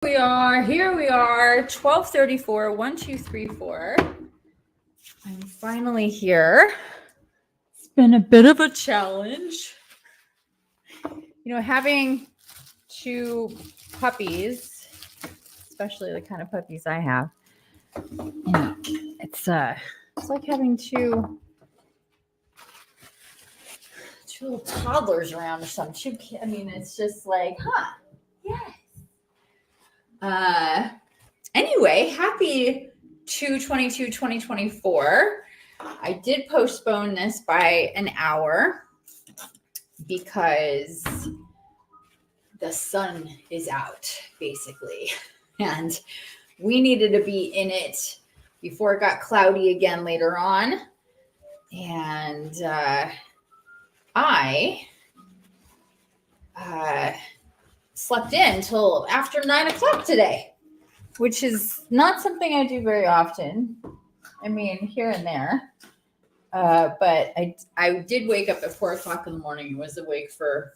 Here we are, 12:34, 1, 2, 3, 4. I'm finally here. It's been a bit of a challenge. You know, having two puppies, especially the kind of puppies I have, you know, it's like having two little toddlers around or something. I mean, it's just like, yes. Anyway, happy 2/22/2024. I did postpone this by an hour because the sun is out, basically, and we needed to be in it before it got cloudy again later on. And I slept in until after 9 o'clock today, which is not something I do very often. I mean, here and there. But I did wake up at 4 o'clock in the morning and was awake for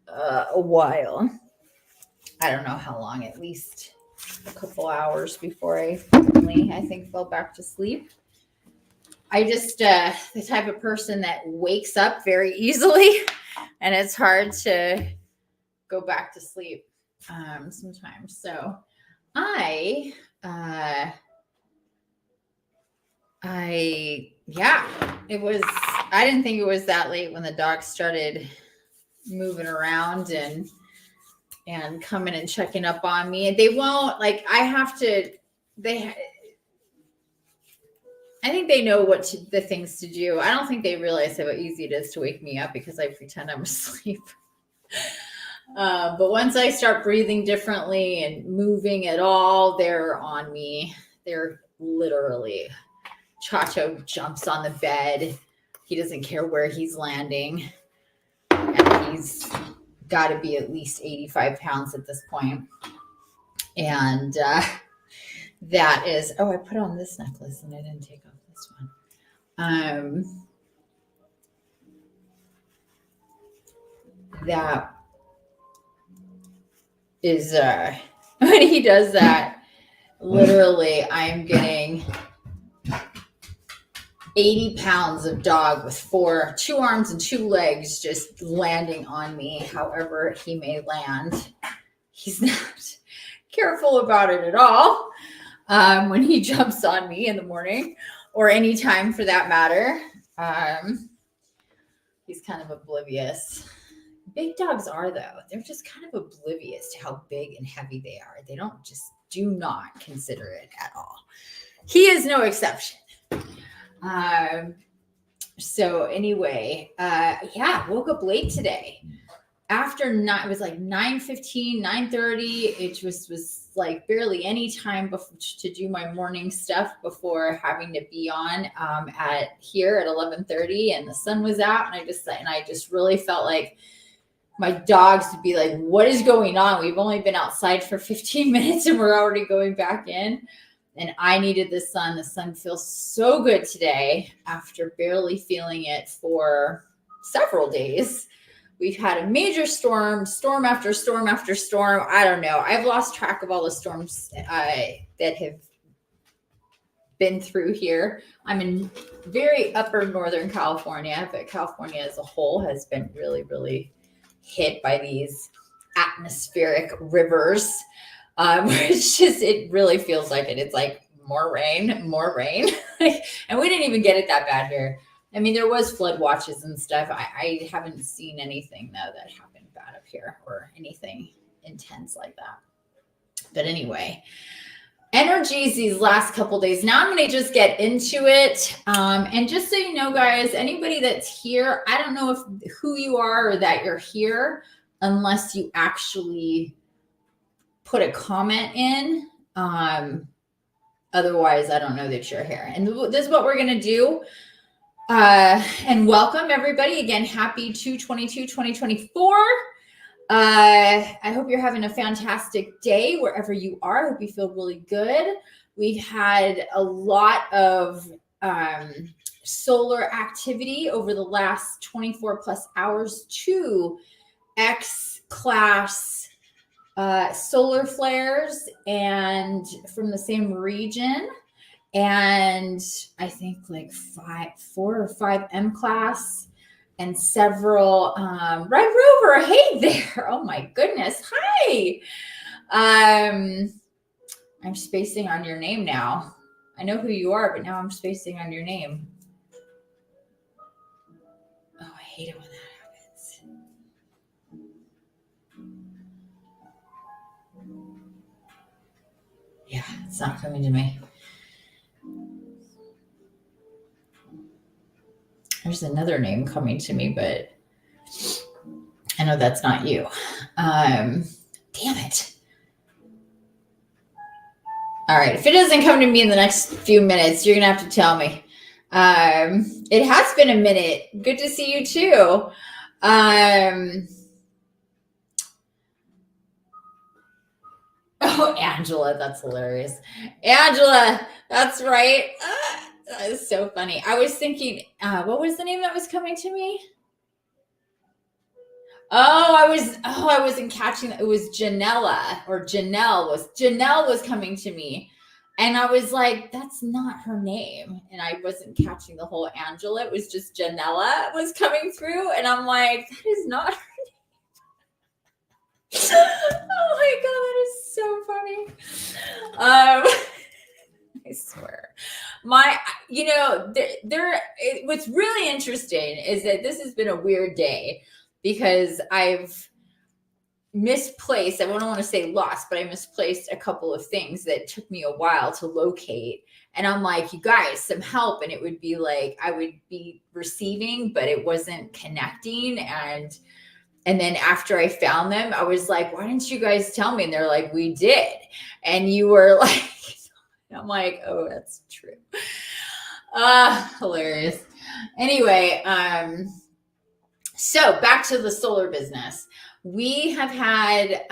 a while. I don't know how long, at least a couple hours before I finally, I think, fell back to sleep. I just, the type of person that wakes up very easily, and it's hard to go back to sleep sometimes. So I didn't think it was that late when the dogs started moving around and coming and checking up on me. And they won't, like, I think they know the things to do. I don't think they realize how easy it is to wake me up because I pretend I'm asleep. But once I start breathing differently and moving at all, they're on me. They're literally, Chacho jumps on the bed. He doesn't care where he's landing. And he's got to be at least 85 pounds at this point. And that is, I put on this necklace and I didn't take off this one. That is, when he does that, literally I'm getting 80 pounds of dog with two arms and 2 legs just landing on me however he may land. He's not careful about it at all when he jumps on me in the morning or any time for that matter. He's kind of oblivious. Big dogs are, though. They're just kind of oblivious to how big and heavy they are. They do not consider it at all. He is no exception. So anyway, woke up late today. After it was like 9:15, 9:30. It was like barely any time to do my morning stuff before having to be on here at 11:30, and the sun was out, and I just really felt like my dogs would be like, what is going on? We've only been outside for 15 minutes and we're already going back in. And I needed the sun. The sun feels so good today after barely feeling it for several days. We've had a major storm after storm after storm. I don't know. I've lost track of all the storms that have been through here. I'm in very upper Northern California, but California as a whole has been really, really hit by these atmospheric rivers. It really feels like it. It's like more rain. And we didn't even get it that bad here. I mean, there was flood watches and stuff. I haven't seen anything, though, that happened bad up here or anything intense like that. But anyway, energies these last couple days. Now I'm going to just get into it. And just so you know, guys, anybody that's here, I don't know who you are or that you're here unless you actually put a comment in. Otherwise, I don't know that you're here. And this is what we're going to do. And welcome, everybody. Again, happy 2/22/2024. I hope you're having a fantastic day wherever you are. I hope you feel really good. We've had a lot of solar activity over the last 24 plus hours. 2 X-class solar flares and from the same region. And I think like 4 or 5 M class and several Red Rover. Hey there. Oh my goodness. Hi. I'm spacing on your name now. I know who you are, but now I'm spacing on your name. Oh, I hate it when that happens. Yeah, it's not coming to me. There's another name coming to me, but I know that's not you. Damn it. All right. If it doesn't come to me in the next few minutes, you're going to have to tell me. It has been a minute. Good to see you too. Oh, Angela. That's hilarious. Angela. That's right. That is so funny. I was thinking, what was the name that was coming to me? I wasn't catching that. It was Janella or Janelle was coming to me. And I was like, that's not her name. And I wasn't catching the whole Angela. It was just Janella was coming through. And I'm like, that is not her name. Oh my God, that is so funny. I swear. What's really interesting is that this has been a weird day because I've misplaced, I don't want to say lost, but I misplaced a couple of things that took me a while to locate. And I'm like, you guys, some help. And it would be like, I would be receiving, but it wasn't connecting. And then after I found them, I was like, why didn't you guys tell me? And they're like, we did. And you were like, I'm like, oh, that's true. Hilarious. Anyway, so back to the solar business. We've had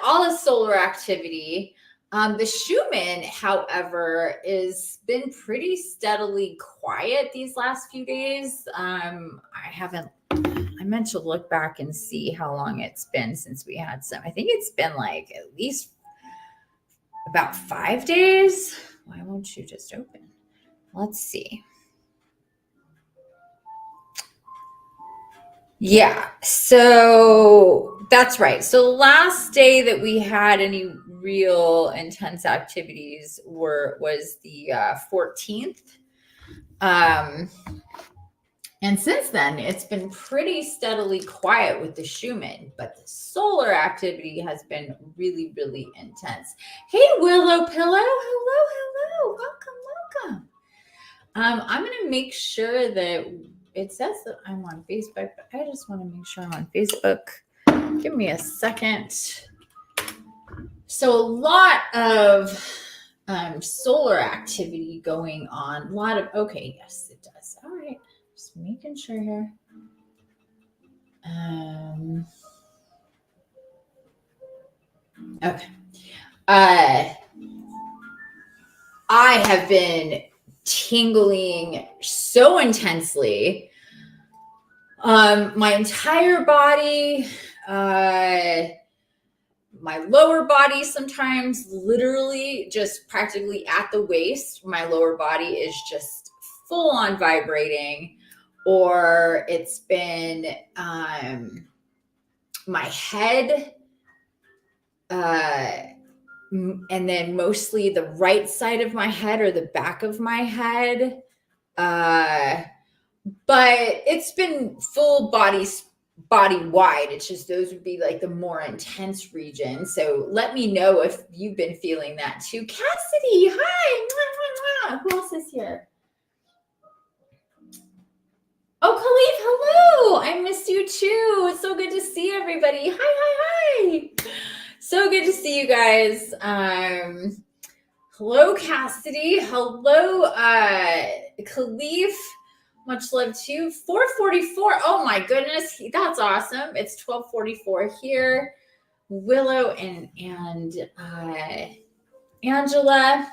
all the solar activity. The Schumann, however, has been pretty steadily quiet these last few days. I meant to look back and see how long it's been since we had some. I think it's been like at least about 5 days. Why won't you just open? Let's see. Yeah, so that's right. So the last day that we had any real intense activities was the 14th. And since then, it's been pretty steadily quiet with the Schumann, but the solar activity has been really, really intense. Hey, Willow Pillow. Hello. Welcome. I'm going to make sure that it says that I'm on Facebook, but I just want to make sure I'm on Facebook. Give me a second. So a lot of solar activity going on. Okay, yes, it does. All right. Just making sure here. Okay. I have been tingling so intensely. My entire body, my lower body sometimes literally just practically at the waist, my lower body is just full on vibrating. Or it's been my head, and then mostly the right side of my head or the back of my head. But it's been full body wide. It's just those would be like the more intense regions. So let me know if you've been feeling that too. Cassidy, hi. Who else is here? Oh, Khalif, hello. I missed you too. It's so good to see everybody. Hi. So good to see you guys. Hello, Cassidy. Hello, Khalif. Much love too. 4:44. Oh my goodness, that's awesome. It's 12:44 here. Willow and Angela.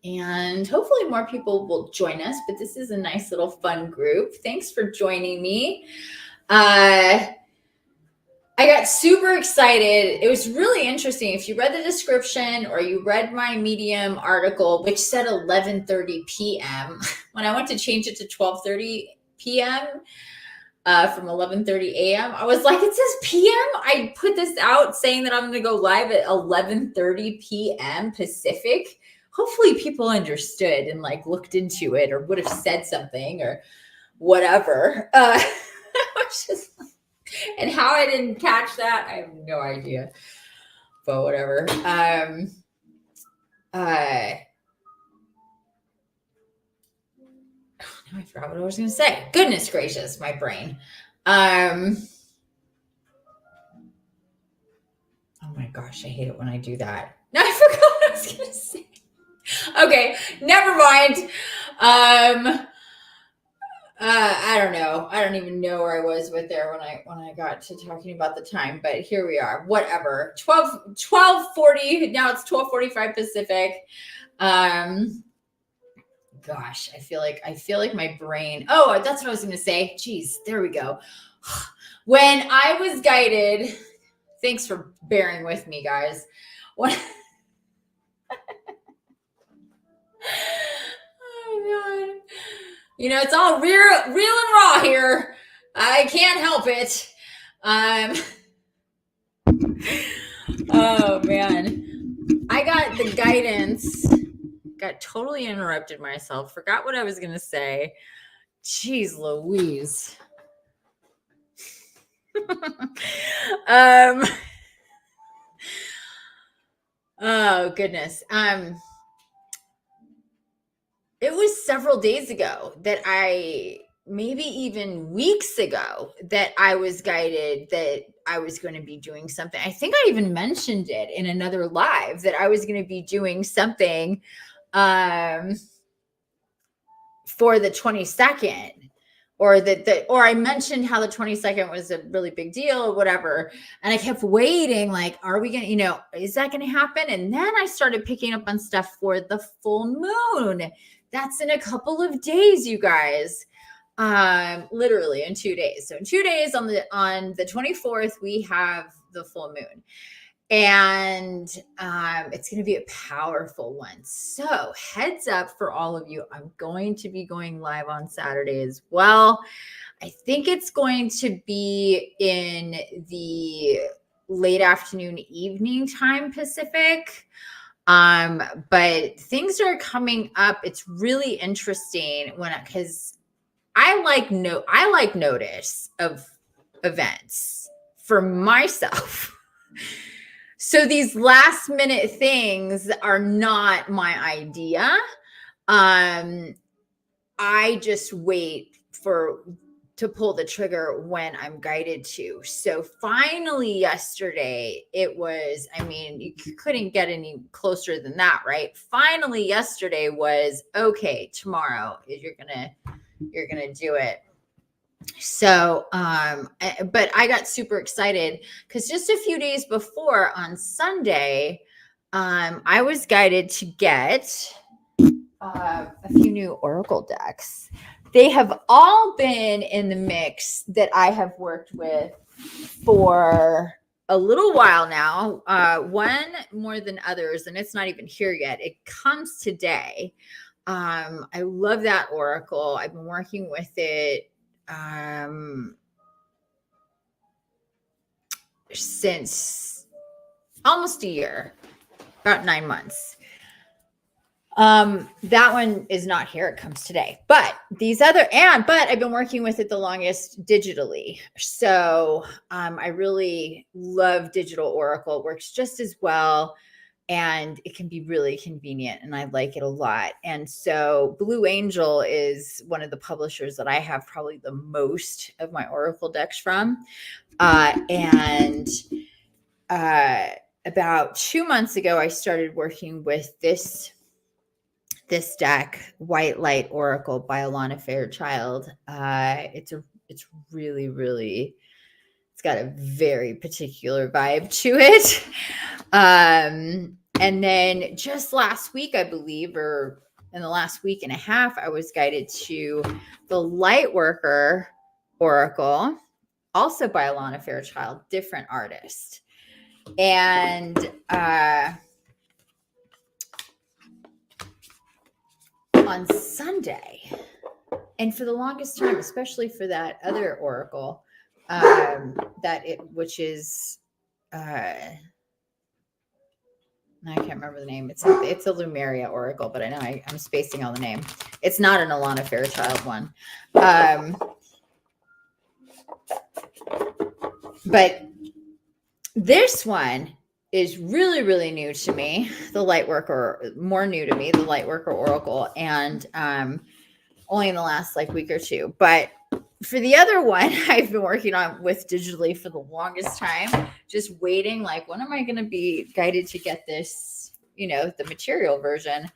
And hopefully more people will join us, but this is a nice little fun group. Thanks for joining me. I got super excited. It was really interesting. If you read the description or you read my Medium article, which said 11:30 p.m., when I went to change it to 12:30 p.m. From 11:30 a.m., I was like, it says p.m. I put this out saying that I'm going to go live at 11:30 p.m. Pacific. Hopefully people understood and like looked into it or would have said something or whatever. And how I didn't catch that, I have no idea. But whatever. Now I forgot what I was going to say. Goodness gracious, my brain. Oh my gosh, I hate it when I do that. Now I forgot what I was going to say. Okay, never mind. I don't know. I don't even know where I was with there when I got to talking about the time, but here we are. Whatever. 12:40. Now it's 12:45 Pacific. Gosh, I feel like my brain. Oh, that's what I was going to say. Jeez, there we go. When I was guided, thanks for bearing with me, guys. Oh God. You know, it's all real and raw here. I can't help it. Oh man. I got the guidance. Got totally interrupted myself. Forgot what I was going to say. Jeez Louise. Oh goodness. It was several days ago that maybe even weeks ago that I was guided that I was going to be doing something. I think I even mentioned it in another live that I was going to be doing something for the 22nd, or or I mentioned how the 22nd was a really big deal or whatever. And I kept waiting, like, are we going to, is that going to happen? And then I started picking up on stuff for the full moon. That's in a couple of days, you guys. Literally in 2 days. So in 2 days on the 24th, we have the full moon. And it's going to be a powerful one. So heads up for all of you. I'm going to be going live on Saturday as well. I think it's going to be in the late afternoon, evening time Pacific. But things are coming up. It's really interesting because I like notice of events for myself. So these last minute things are not my idea. I just wait to pull the trigger when I'm guided to. So finally yesterday, it was, you couldn't get any closer than that, right? Finally yesterday was, okay, tomorrow you're going to do it. So, but I got super excited because just a few days before on Sunday, I was guided to get a few new Oracle decks. They have all been in the mix that I have worked with for a little while now, one more than others, and it's not even here yet. It comes today. I love that Oracle. I've been working with it since almost a year, about 9 months. That one is not here. It comes today, but but I've been working with it the longest digitally. So, I really love digital Oracle. It works just as well. And it can be really convenient, and I like it a lot. And so Blue Angel is one of the publishers that I have probably the most of my Oracle decks from. And about 2 months ago, I started working with this deck, White Light Oracle by Alana Fairchild. It's really, really, it's got a very particular vibe to it. And then just last week, I believe, or in the last week and a half, I was guided to the Lightworker Oracle, also by Alana Fairchild, different artist. And on Sunday, and for the longest time, especially for that other oracle, which is I can't remember the name. It's a Lumeria oracle, but I know I'm spacing on the name. It's not an Alana Fairchild one. But this one is really, really new to me. The Lightworker, more new to me, the Lightworker oracle, and only in the last week or two. But for the other one, I've been working on with digitally for the longest time, just waiting, when am I going to be guided to get this, the material version.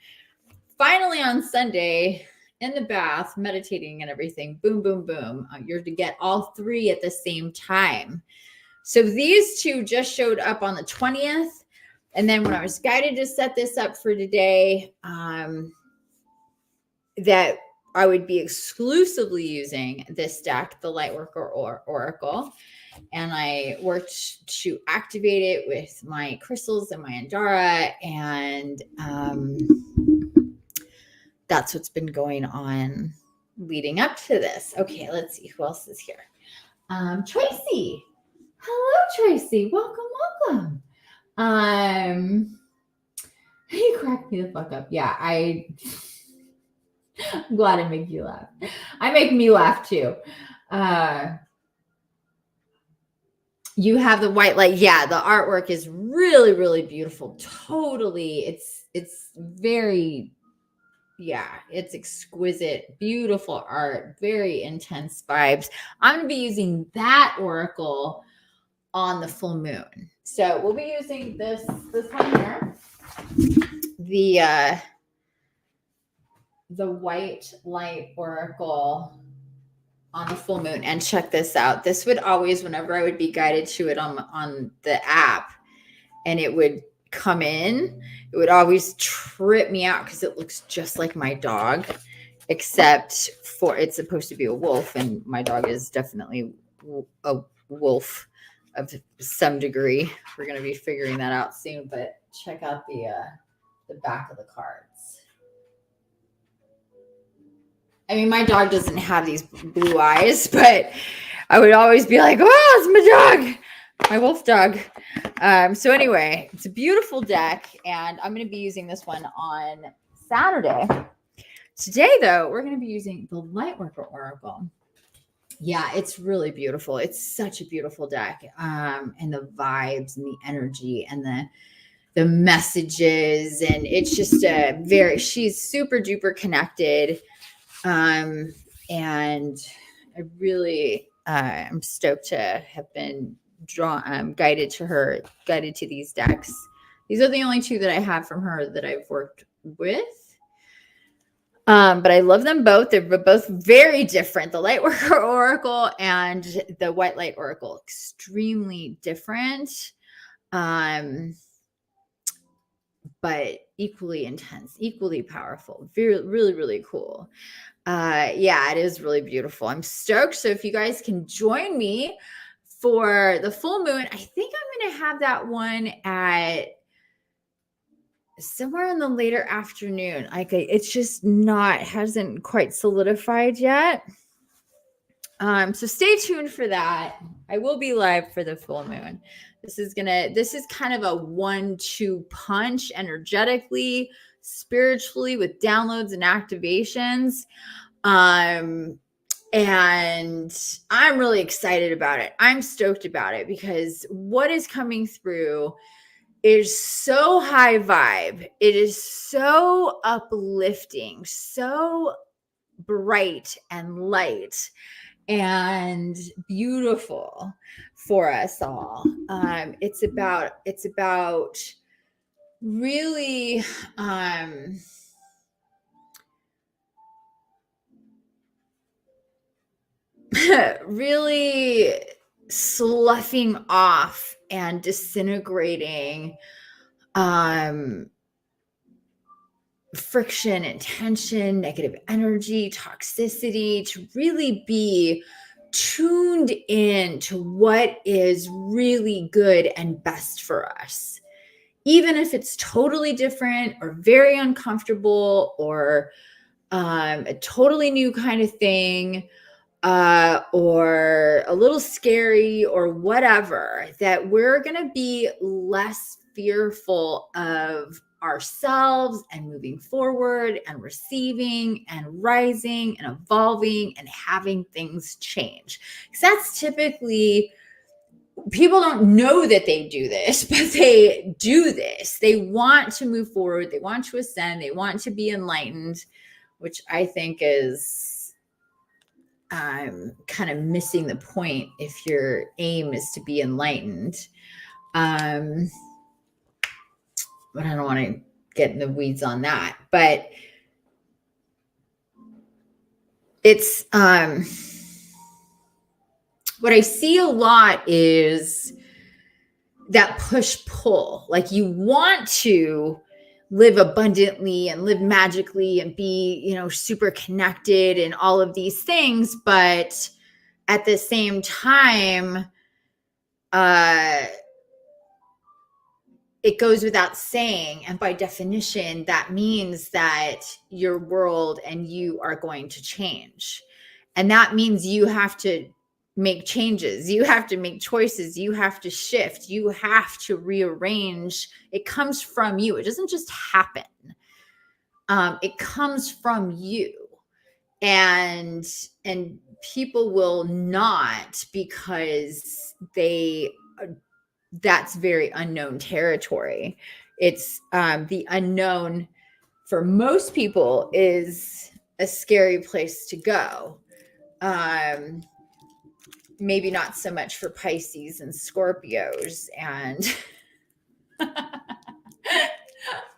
Finally on Sunday, in the bath, meditating and everything, boom, boom, boom. You're to get all three at the same time. So these two just showed up on the 20th. And then when I was guided to set this up for today, that I would be exclusively using this deck, the Lightworker Oracle. And I worked to activate it with my crystals and my Andara. And that's what's been going on leading up to this. Okay, let's see who else is here. Tracy. Hello, Tracy. Welcome. You cracked me the fuck up. Yeah, I'm glad I make you laugh. I make me laugh too. You have the white light. Yeah, the artwork is really, really beautiful. Totally. It's very, it's exquisite, beautiful art, very intense vibes. I'm going to be using that oracle on the full moon. So we'll be using this one here. The white light oracle on the full moon. And check this out. This would always, whenever I would be guided to it on the app and it would come in, it would always trip me out because it looks just like my dog, except for it's supposed to be a wolf, and my dog is definitely a wolf of some degree. We're going to be figuring that out soon, but check out the back of the cards. I mean, my dog doesn't have these blue eyes, but I would always be like, oh, it's my dog, my wolf dog. So anyway, it's a beautiful deck, and I'm going to be using this one on Saturday. Today, though, we're going to be using the Lightworker Oracle. Yeah, it's really beautiful. It's such a beautiful deck. And the vibes and the energy and the messages. And it's just she's super duper connected. And I really am stoked to have been guided to these decks. These are the only two that I have from her that I've worked with. But I love them both. They're both very different. The Lightworker Oracle and the White Light Oracle, extremely different, but equally intense, equally powerful. Really, really cool. It is really beautiful. I'm stoked. So if you guys can join me for the full moon, I think I'm going to have that one at somewhere in the later afternoon. It's just hasn't quite solidified yet. So stay tuned for that. I will be live for the full moon. This is kind of a 1-2 punch energetically, spiritually, with downloads and activations. And I'm really excited about it. I'm stoked about it because what is coming through is so high vibe. It is so uplifting, so bright and light and beautiful for us all. It's about really really sloughing off and disintegrating friction and tension, negative energy, toxicity, to really be tuned in to what is really good and best for us, even if it's totally different or very uncomfortable or a totally new kind of thing, or a little scary or whatever, that we're going to be less fearful of ourselves and moving forward and receiving and rising and evolving and having things change. Because that's typically, people don't know that they do this, but they do this. They want to move forward. They want to ascend. They want to be enlightened, which I think is kind of missing the point if your aim is to be enlightened. But I don't want to get in the weeds on that. But it's what I see a lot is that push-pull. Like, you want to live abundantly and live magically and be, super connected and all of these things. But at the same time, it goes without saying, and by definition, that means that your world and you are going to change. And that means you have to make changes. You have to make choices. You have to shift. You have to rearrange. It comes from you. It doesn't just happen. It comes from you. And people will not, because that's very unknown territory. It's the unknown for most people is a scary place to go. Maybe not so much for Pisces and Scorpios, and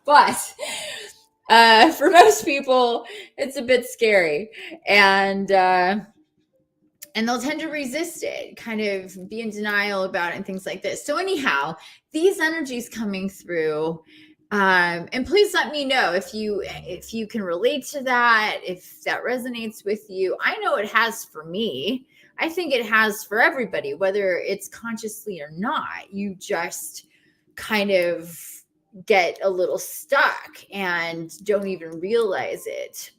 but for most people, it's a bit scary, and they'll tend to resist it, kind of be in denial about it and things like this. So anyhow, these energies coming through, and please let me know if you can relate to that, if that resonates with you. I know it has for me. I think it has for everybody, whether it's consciously or not. You just kind of get a little stuck and don't even realize it.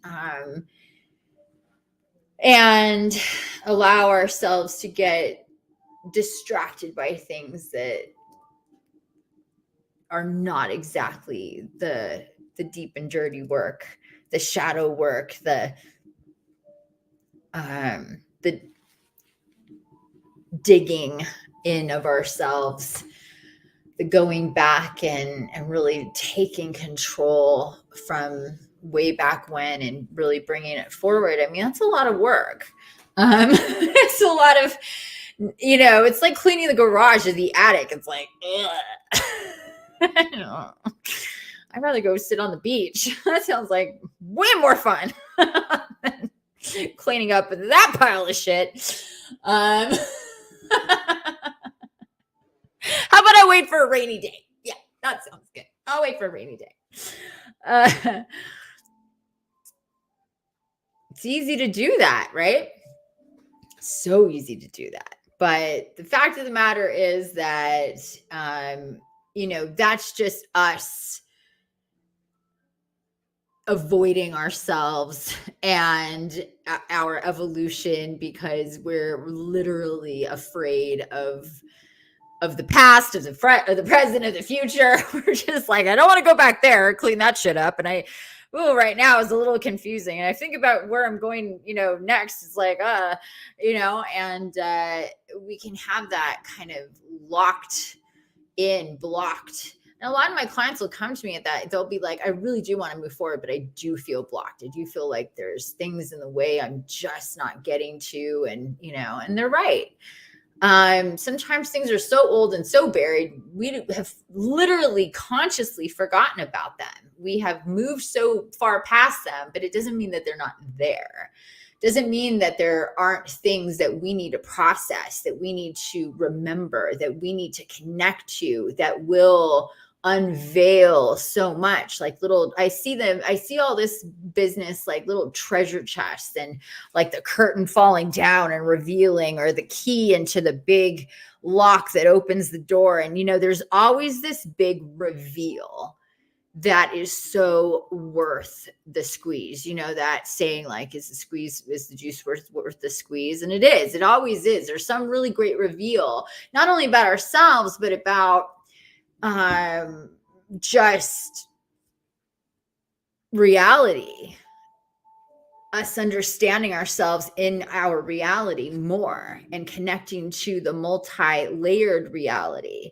And allow ourselves to get distracted by things that are not exactly the deep and dirty work, the shadow work, the digging in of ourselves, the going back and really taking control from way back when and really bringing it forward. I mean, that's a lot of work. It's a lot of, it's like cleaning the garage or the attic. It's like, I'd rather go sit on the beach. That sounds like way more fun than cleaning up that pile of shit. How about I wait for a rainy day? Yeah, that sounds good. I'll wait for a rainy day. It's easy to do that, right? So easy to do that. But the fact of the matter is that, that's just us avoiding ourselves and our evolution, because we're literally afraid of the past, of the present, of the future. We're just like, I don't want to go back there, clean that shit up. And right now is a little confusing. And I think about where I'm going, next. It's like, and we can have that kind of locked in, blocked. And a lot of my clients will come to me at that. They'll be like, I really do want to move forward, but I do feel blocked. I do feel like there's things in the way I'm just not getting to. And, and they're right. Sometimes things are so old and so buried, we have literally consciously forgotten about them. We have moved so far past them, but it doesn't mean that they're not there. It doesn't mean that there aren't things that we need to process, that we need to remember, that we need to connect to, that will unveil so much, like I see all this business like little treasure chests, and like the curtain falling down and revealing, or the key into the big lock that opens the door. And, there's always this big reveal that is so worth the squeeze. That saying, like, is the juice worth the squeeze? And it always is. There's some really great reveal, not only about ourselves, but about just reality, us understanding ourselves in our reality more, and connecting to the multi-layered reality,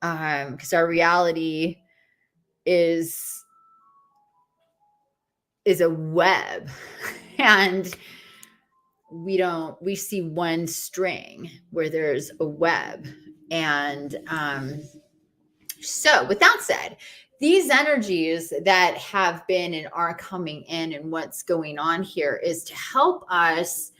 because our reality is a web, and we see one string where there's a web. And so with that said, these energies that have been and are coming in, and what's going on here is to help us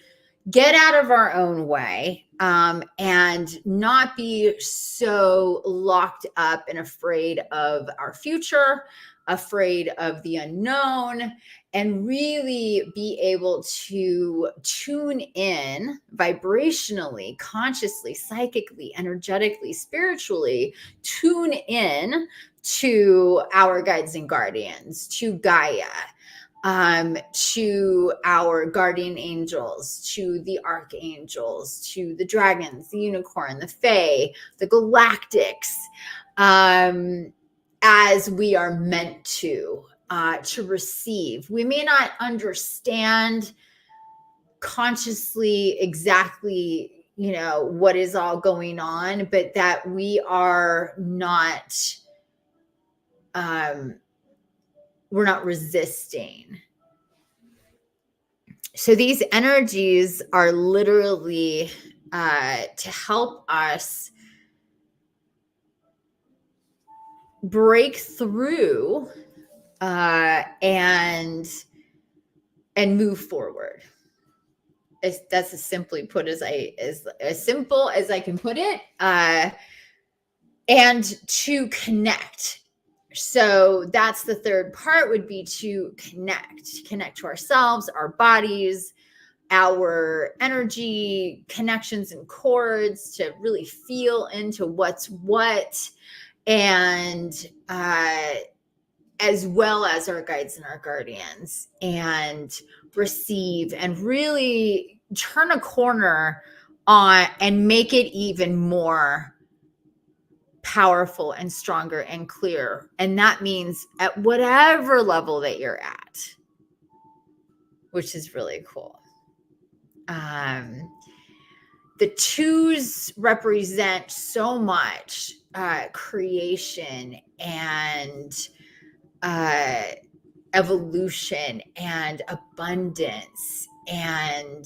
get out of our own way, and not be so locked up and afraid of our future, afraid of the unknown, and really be able to tune in vibrationally, consciously, psychically, energetically, spiritually, tune in to our guides and guardians, to Gaia, to our guardian angels, to the archangels, to the dragons, the unicorn, the fae, the galactics, as we are meant to receive. We may not understand consciously exactly, what is all going on, but that we are not, we're not resisting. So these energies are literally to help us break through and move forward. That's as simply put as simple as I can put it. And to connect. So that's the third part, would be to connect to ourselves, our bodies, our energy connections and cords, to really feel into what's what, and as well as our guides and our guardians, and receive and really turn a corner on and make it even more powerful and stronger and clear. And that means at whatever level that you're at, which is really cool. The twos represent so much creation and evolution and abundance and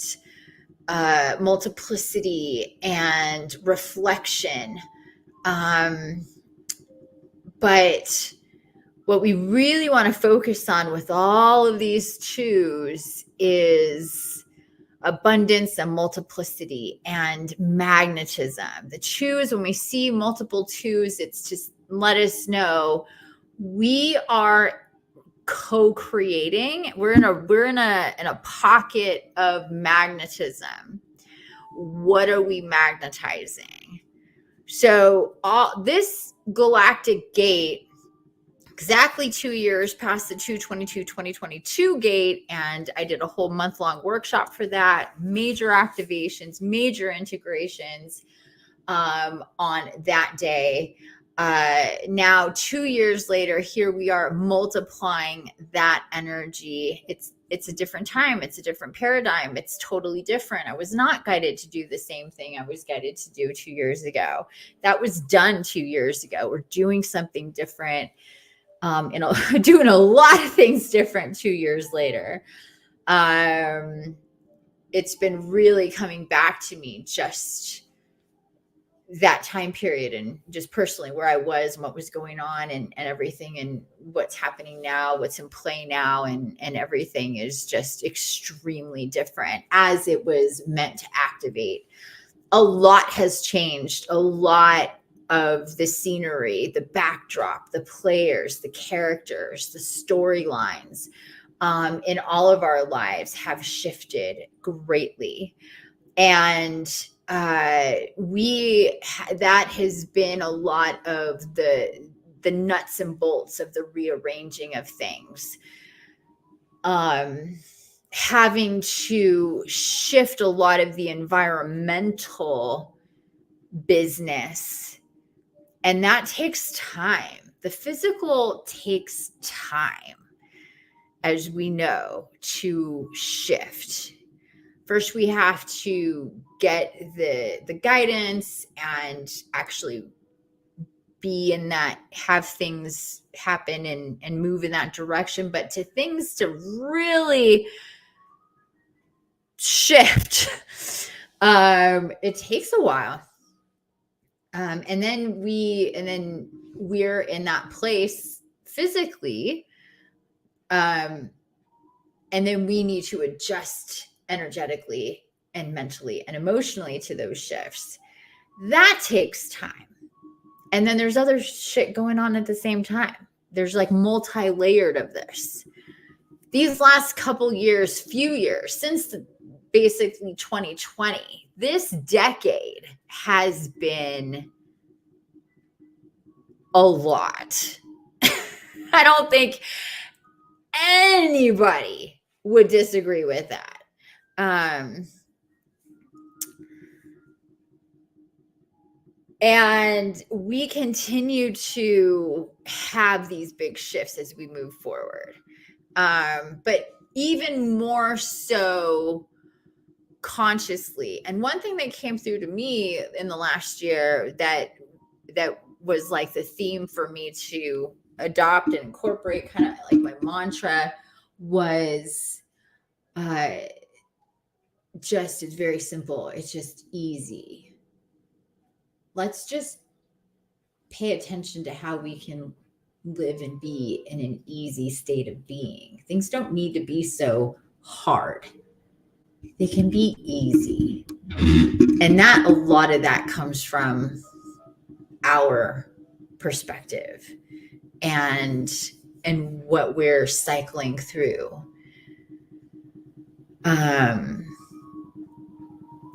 multiplicity and reflection. But what we really want to focus on with all of these twos is abundance and multiplicity and magnetism. The twos, when we see multiple twos, it's just let us know we are co-creating. We're in a pocket of magnetism. What are we magnetizing? So this Galactic Gate, exactly 2 years past the 2/22/2022 gate, and I did a whole month-long workshop for that. Major activations, major integrations on that day. Now 2 years later, here we are multiplying that energy. It's a different time. It's a different paradigm. It's totally different. I was not guided to do the same thing I was guided to do 2 years ago. That was done 2 years ago. We're doing something different. Doing a lot of things different 2 years later. It's been really coming back to me, just that time period, and just personally where I was and what was going on, and everything, and what's happening now, what's in play now, and everything is just extremely different, as it was meant to activate. A lot has changed. A lot of the scenery, the backdrop, the players, the characters, the storylines in all of our lives have shifted greatly. And that has been a lot of the nuts and bolts of the rearranging of things. Having to shift a lot of the environmental business, and that takes time. The physical takes time, as we know, to shift. First, we have to get the guidance and actually be in that, have things happen and move in that direction. But to things to really shift, it takes a while. And then we're in that place physically. And then we need to adjust energetically and mentally and emotionally to those shifts. That takes time. And then there's other shit going on at the same time. There's like multi-layered of this. These last few years, since basically 2020, this decade has been a lot. I don't think anybody would disagree with that. And we continue to have these big shifts as we move forward. But even more so consciously. And one thing that came through to me in the last year that was like the theme for me to adopt and incorporate, kind of like my mantra, was it's very simple. It's just easy. Let's just pay attention to how we can live and be in an easy state of being. Things don't need to be so hard. They can be easy. And a lot of that comes from our perspective and what we're cycling through.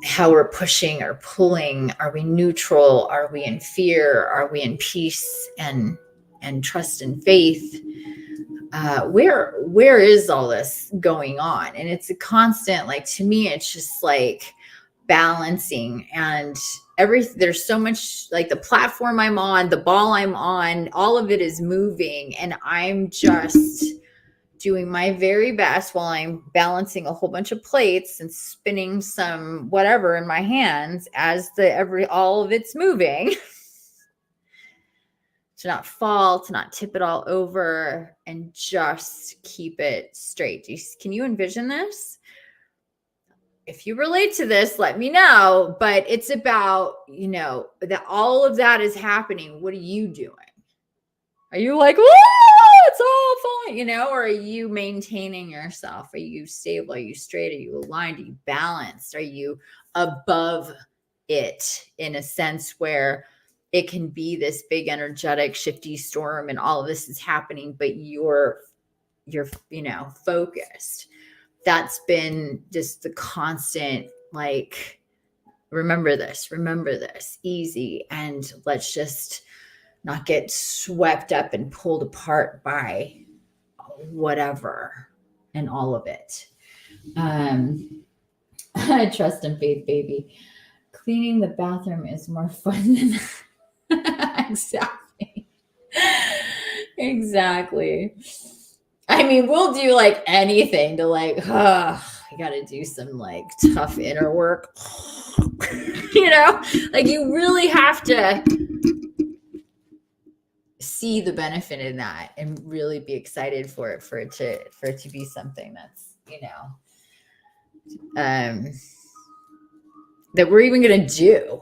How we're pushing or pulling. Are we neutral? Are we in fear? Are we in peace and trust and faith? Where is all this going on? And it's a constant, like, to me, it's just like balancing, and there's so much, like, the platform I'm on, the ball I'm on, all of it is moving, and I'm just doing my very best while I'm balancing a whole bunch of plates and spinning some whatever in my hands as all of it's moving. To not fall, to not tip it all over, and just keep it straight. Can you envision this? If you relate to this, let me know. But it's about, that all of that is happening. What are you doing? Are you like, whoa, it's all falling, or are you maintaining yourself? Are you stable? Are you straight? Are you aligned? Are you balanced? Are you above it in a sense where it can be this big, energetic, shifty storm and all of this is happening, but you're focused? That's been just the constant, like, remember this, easy. And let's just not get swept up and pulled apart by whatever and all of it. Trust and faith, baby. Cleaning the bathroom is more fun than Exactly. I mean, we'll do like anything to like, I gotta do some like tough inner work. Like, you really have to see the benefit in that and really be excited for it to be something that's, that we're even gonna do,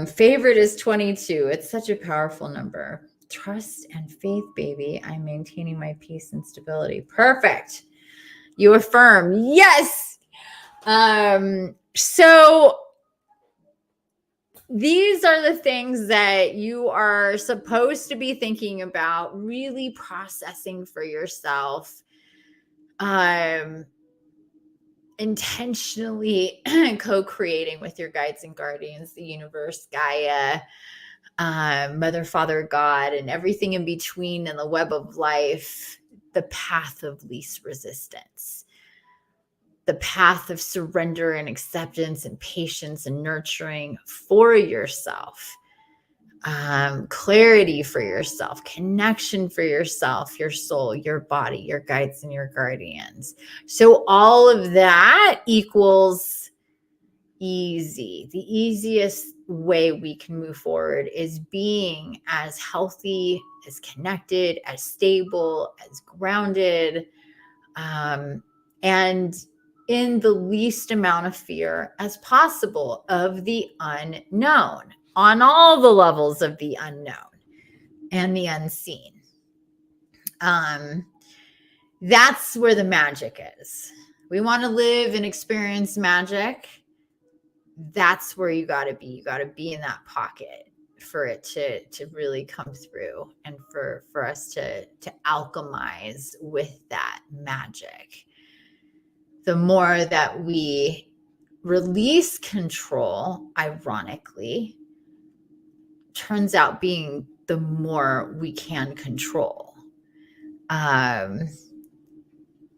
favorite is 22. It's such a powerful number. Trust and faith, baby. I'm maintaining my peace and stability. Perfect. You affirm. Yes. So these are the things that you are supposed to be thinking about, really processing for yourself, intentionally co-creating with your guides and guardians, the universe, Gaia, Mother, Father, God, and everything in between in the web of life, the path of least resistance, the path of surrender and acceptance and patience and nurturing for yourself, clarity for yourself, connection for yourself, your soul, your body, your guides and your guardians. So all of that equals easy. The easiest way we can move forward is being as healthy, as connected, as stable, as grounded, and in the least amount of fear as possible of the unknown, on all the levels of the unknown and the unseen. That's where the magic is. We want to live and experience magic. That's where you got to be. You got to be in that pocket for it to really come through, and for us to alchemize with that magic. The more that we release control, ironically, turns out being the more we can control,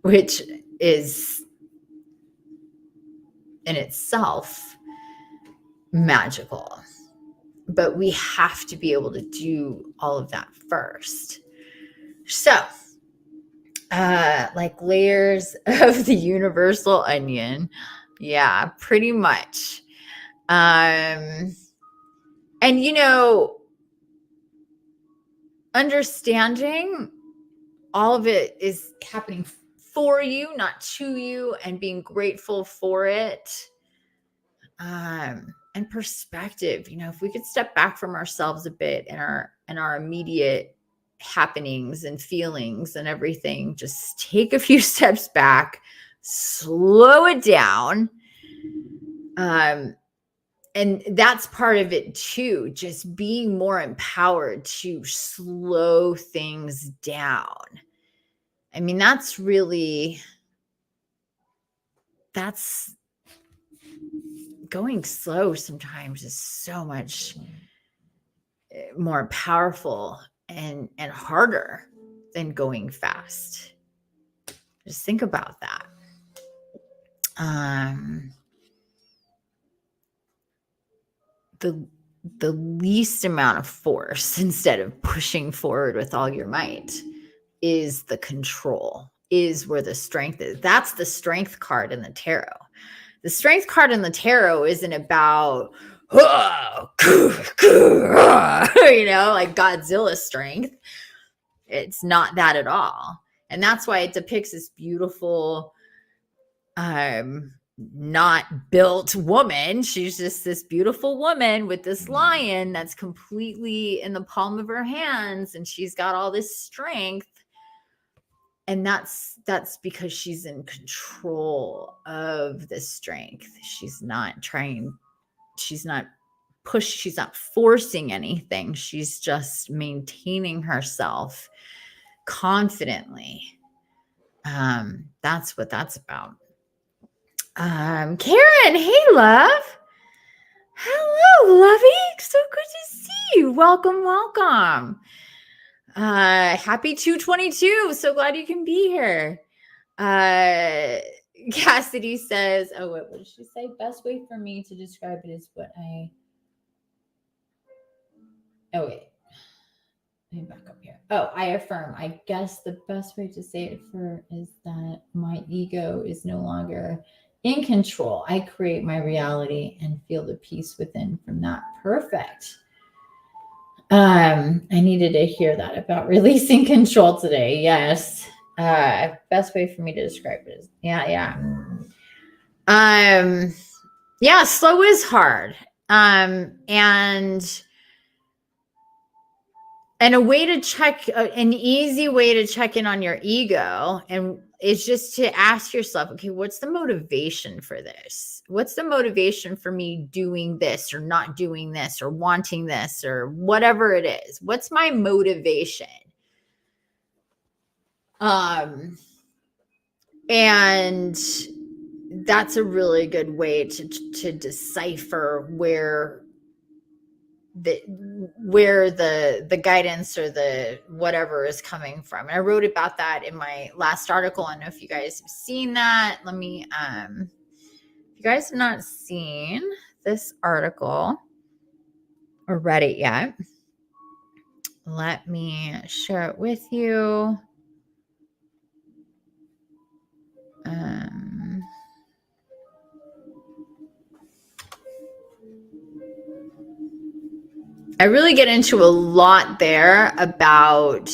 which is in itself magical. But we have to be able to do all of that first. So, like layers of the universal onion. Yeah, pretty much. And understanding all of it is happening for you, not to you, and being grateful for it. And perspective, if we could step back from ourselves a bit and our immediate happenings and feelings and everything, just take a few steps back, slow it down. And that's part of it too, just being more empowered to slow things down. I mean, that's going slow sometimes is so much more powerful and harder than going fast. Just think about that. The least amount of force, instead of pushing forward with all your might, is the control, is where the strength is. That's the strength card in the tarot. The strength card in the tarot isn't about, like Godzilla strength. It's not that at all. And that's why it depicts this beautiful, not built woman. She's just this beautiful woman with this lion that's completely in the palm of her hands, and she's got all this strength. And that's because she's in control of the strength. She's not forcing anything. She's just maintaining herself confidently. That's what that's about. Karen, hey love. Hello, lovey. So good to see you. Welcome. Happy 222. So glad you can be here. Cassidy says, what did she say? Best way for me to describe it is let me back up here. I affirm. I guess the best way to say it is that my ego is no longer in control. I create my reality and feel the peace within from that. Perfect. I needed to hear that about releasing control today. Yes. Best way for me to describe it is, slow is hard. And a way to check, an easy way to check in on your ego, and is just to ask yourself, okay, what's the motivation for this? What's the motivation for me doing this or not doing this or wanting this or whatever it is? What's my motivation? And that's a really good way to decipher where the guidance or the whatever is coming from. And I wrote about that in my last article. I don't know if you guys have seen that. Let me if you guys have not seen this article or read it yet, let me share it with you. I really get into a lot there about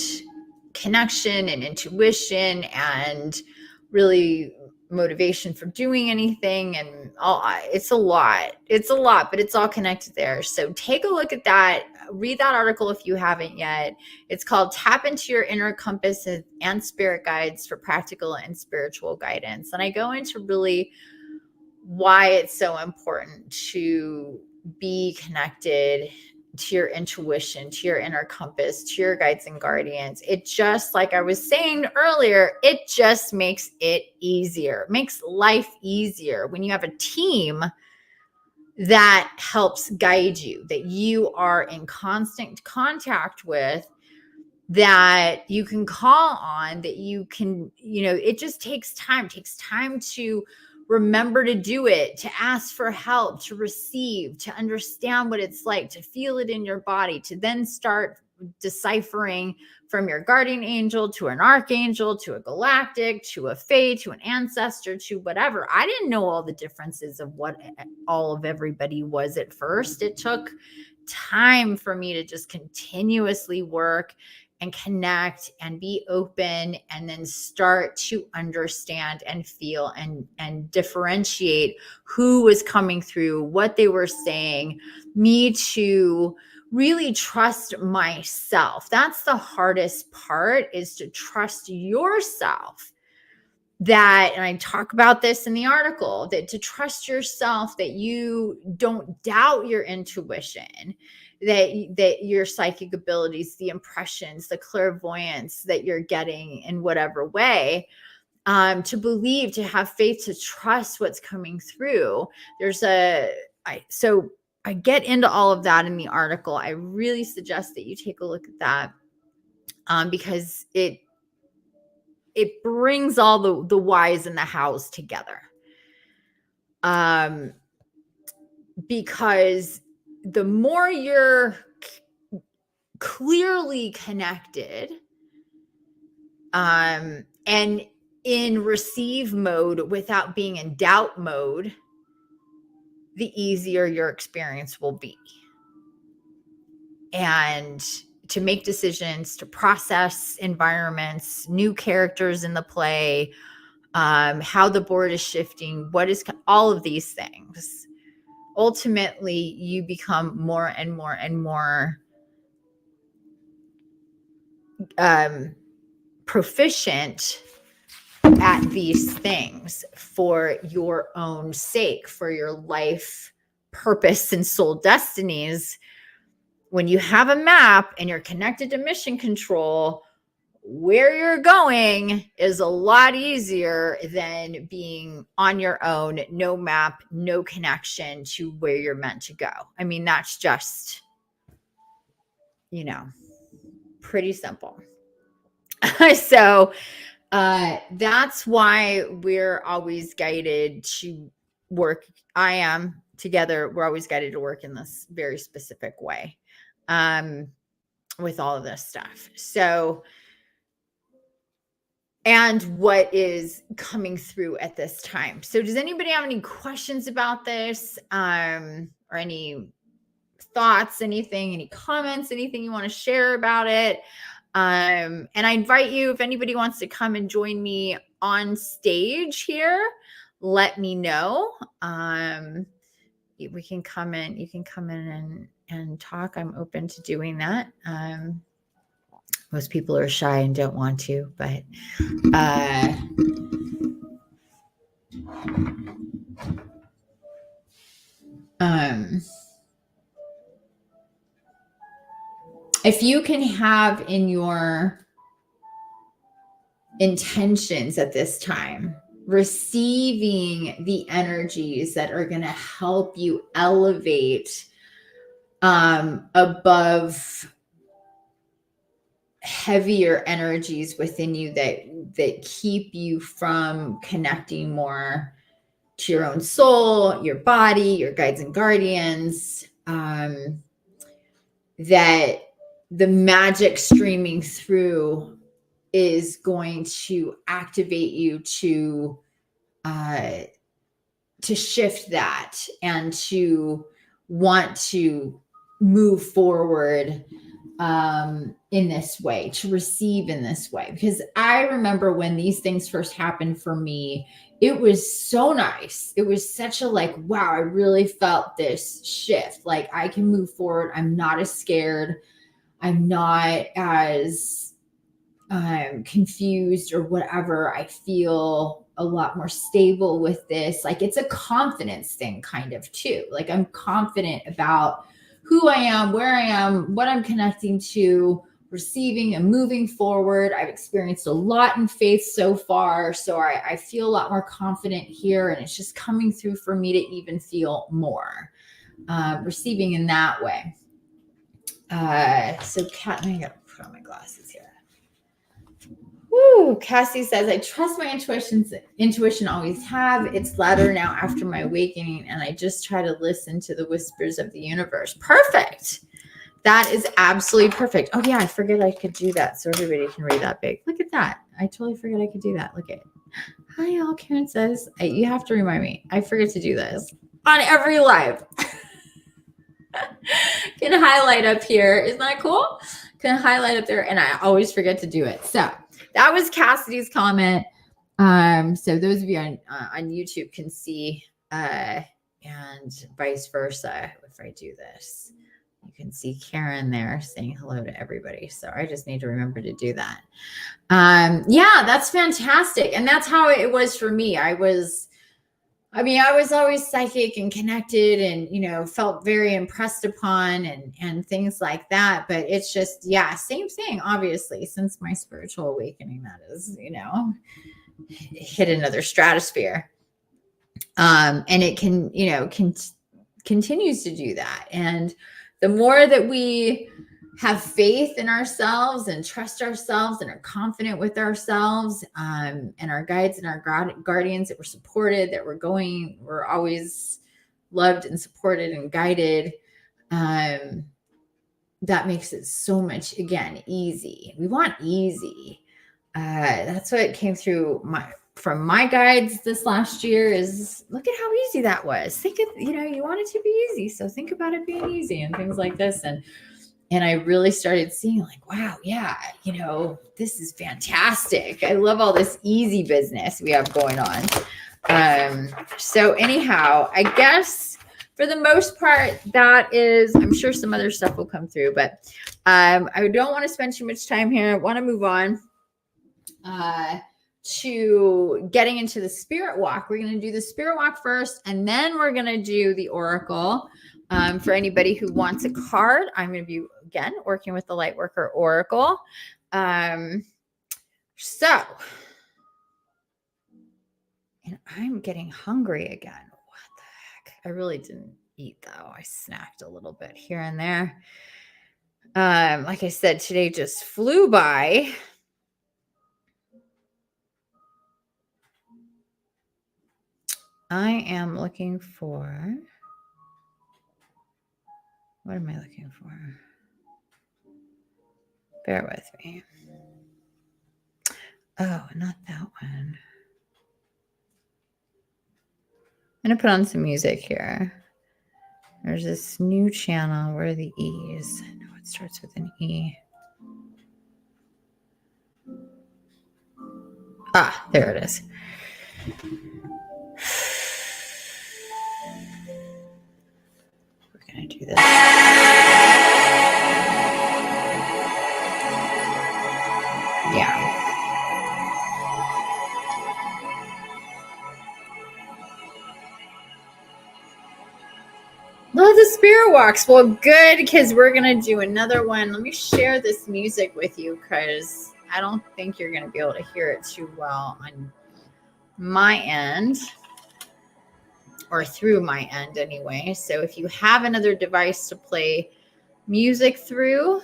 connection and intuition and really motivation for doing anything, and all. It's a lot, but it's all connected there. So take a look at that. Read that article if you haven't yet. It's called Tap into Your Inner Compass and Spirit Guides for Practical and Spiritual Guidance. And I go into really why it's so important to be connected to your intuition, to your inner compass, to your guides and guardians. It just, like I was saying earlier, it just makes it easier. It makes life easier when you have a team that helps guide you, that you are in constant contact with, that you can call on, that you can, it just takes time. It takes time to remember to do it, to ask for help, to receive, to understand what it's like, to feel it in your body, to then start deciphering from your guardian angel to an archangel, to a galactic, to a fae, to an ancestor, to whatever. I didn't know all the differences of what all of everybody was at first. It took time for me to just continuously work and connect and be open, and then start to understand and feel and differentiate who was coming through, what they were saying, me to really trust myself. That's the hardest part, is to trust yourself. And I talk about this in the article, that to trust yourself, that you don't doubt your intuition, that your psychic abilities, the impressions, the clairvoyance that you're getting in whatever way, to believe, to have faith, to trust what's coming through. So I get into all of that in the article. I really suggest that you take a look at that, because it brings all the whys and the hows together. Because the more you're clearly connected, and in receive mode without being in doubt mode, the easier your experience will be. And to make decisions, to process environments, new characters in the play, how the board is shifting, all of these things. Ultimately, you become more and more and more proficient at these things for your own sake, for your life purpose and soul destinies. When you have a map and you're connected to mission control, where you're going is a lot easier than being on your own, no map, no connection to where you're meant to go. I mean, that's just, pretty simple. So that's why we're always guided to work. We're always guided to work in this very specific way, with all of this stuff. So, and what is coming through at this time. So does anybody have any questions about this, or any thoughts, any comments, anything you want to share about it? And I invite you, if anybody wants to come and join me on stage here, let me know. We can come in, you can come in and talk. I'm open to doing that. Most people are shy and don't want to, but If you can have in your intentions at this time, receiving the energies that are going to help you elevate above heavier energies within you that keep you from connecting more to your own soul, your body, your guides and guardians, that the magic streaming through is going to activate you to shift that and to want to move forward in this way, to receive in this way. Because I remember when these things first happened for me, it was so nice. It was such a like, wow, I really felt this shift. Like I can move forward. I'm not as scared. I'm not as confused or whatever. I feel a lot more stable with this. Like it's a confidence thing kind of too. Like I'm confident about who I am, where I am, what I'm connecting to, receiving and moving forward. I've experienced a lot in faith so far. So I feel a lot more confident here, and it's just coming through for me to even feel more receiving in that way. So Kat, I gotta put on my glasses here. Woo, Cassie says, I trust my intuition always have. It's louder now after my awakening, and I just try to listen to the whispers of the universe. Perfect. That is absolutely perfect. Oh yeah, I forget I could do that so everybody can read that big. Look at that. I totally forget I could do that. Look at it. Hi, all. Karen says, you have to remind me. I forget to do this on every live. Can highlight up here. Isn't that cool? Can highlight up there, and I always forget to do it. So that was Cassidy's comment. So those of you on YouTube can see, and vice versa. If I do this, you can see Karen there saying hello to everybody. So I just need to remember to do that. Yeah, that's fantastic. And that's how it was for me. I was always psychic and connected and, felt very impressed upon and things like that. But it's just, yeah, same thing, obviously, since my spiritual awakening, that is, hit another stratosphere. And it can, continues to do that. And the more that we have faith in ourselves and trust ourselves and are confident with ourselves, and our guides and our guardians, that we're supported, that we're always loved and supported and guided. That makes it so much, again, easy. We want easy. That's what came through from my guides this last year is look at how easy that was. Think of, you want it to be easy. So think about it being easy and things like this. And I really started seeing like, wow, yeah, this is fantastic. I love all this easy business we have going on. So anyhow, I guess for the most part, that is, I'm sure some other stuff will come through, but I don't want to spend too much time here. I want to move on to getting into the spirit walk. We're going to do the spirit walk first, and then we're going to do the oracle. For anybody who wants a card, I'm going to be, again, working with the Lightworker Oracle. So, and I'm getting hungry again. What the heck? I really didn't eat, though. I snacked a little bit here and there. Like I said, today just flew by. I am looking for... What am I looking for? Bear with me. Oh, not that one. I'm going to put on some music here. There's this new channel. Where are the E's? No, it starts with an E. Ah, there it is. We're going to do this. Yeah. spirit walks. Well, good, because we're going to do another one. Let me share this music with you because I don't think you're going to be able to hear it too well on my end, or through my end anyway. So if you have another device to play music through,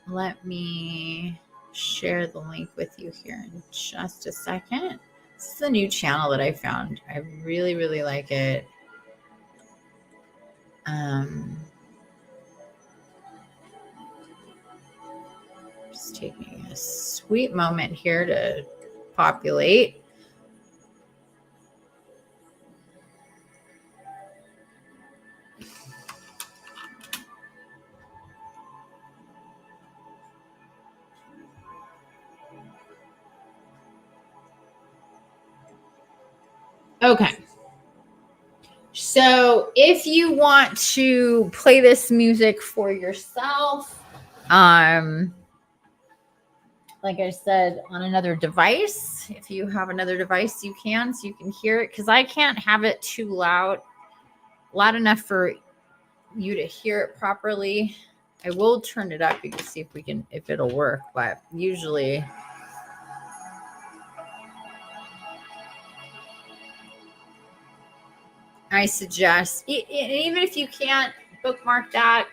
let me share the link with you here in just a second. This is a new channel that I found. I really, really like it. Just taking a sweet moment here to populate. Okay. So if you want to play this music for yourself, like I said, on another device, if you have another device, you can, so you can hear it, because I can't have it too loud enough for you to hear it properly. I will turn it up. You can see if it'll work, but usually I suggest, even if you can't bookmark that,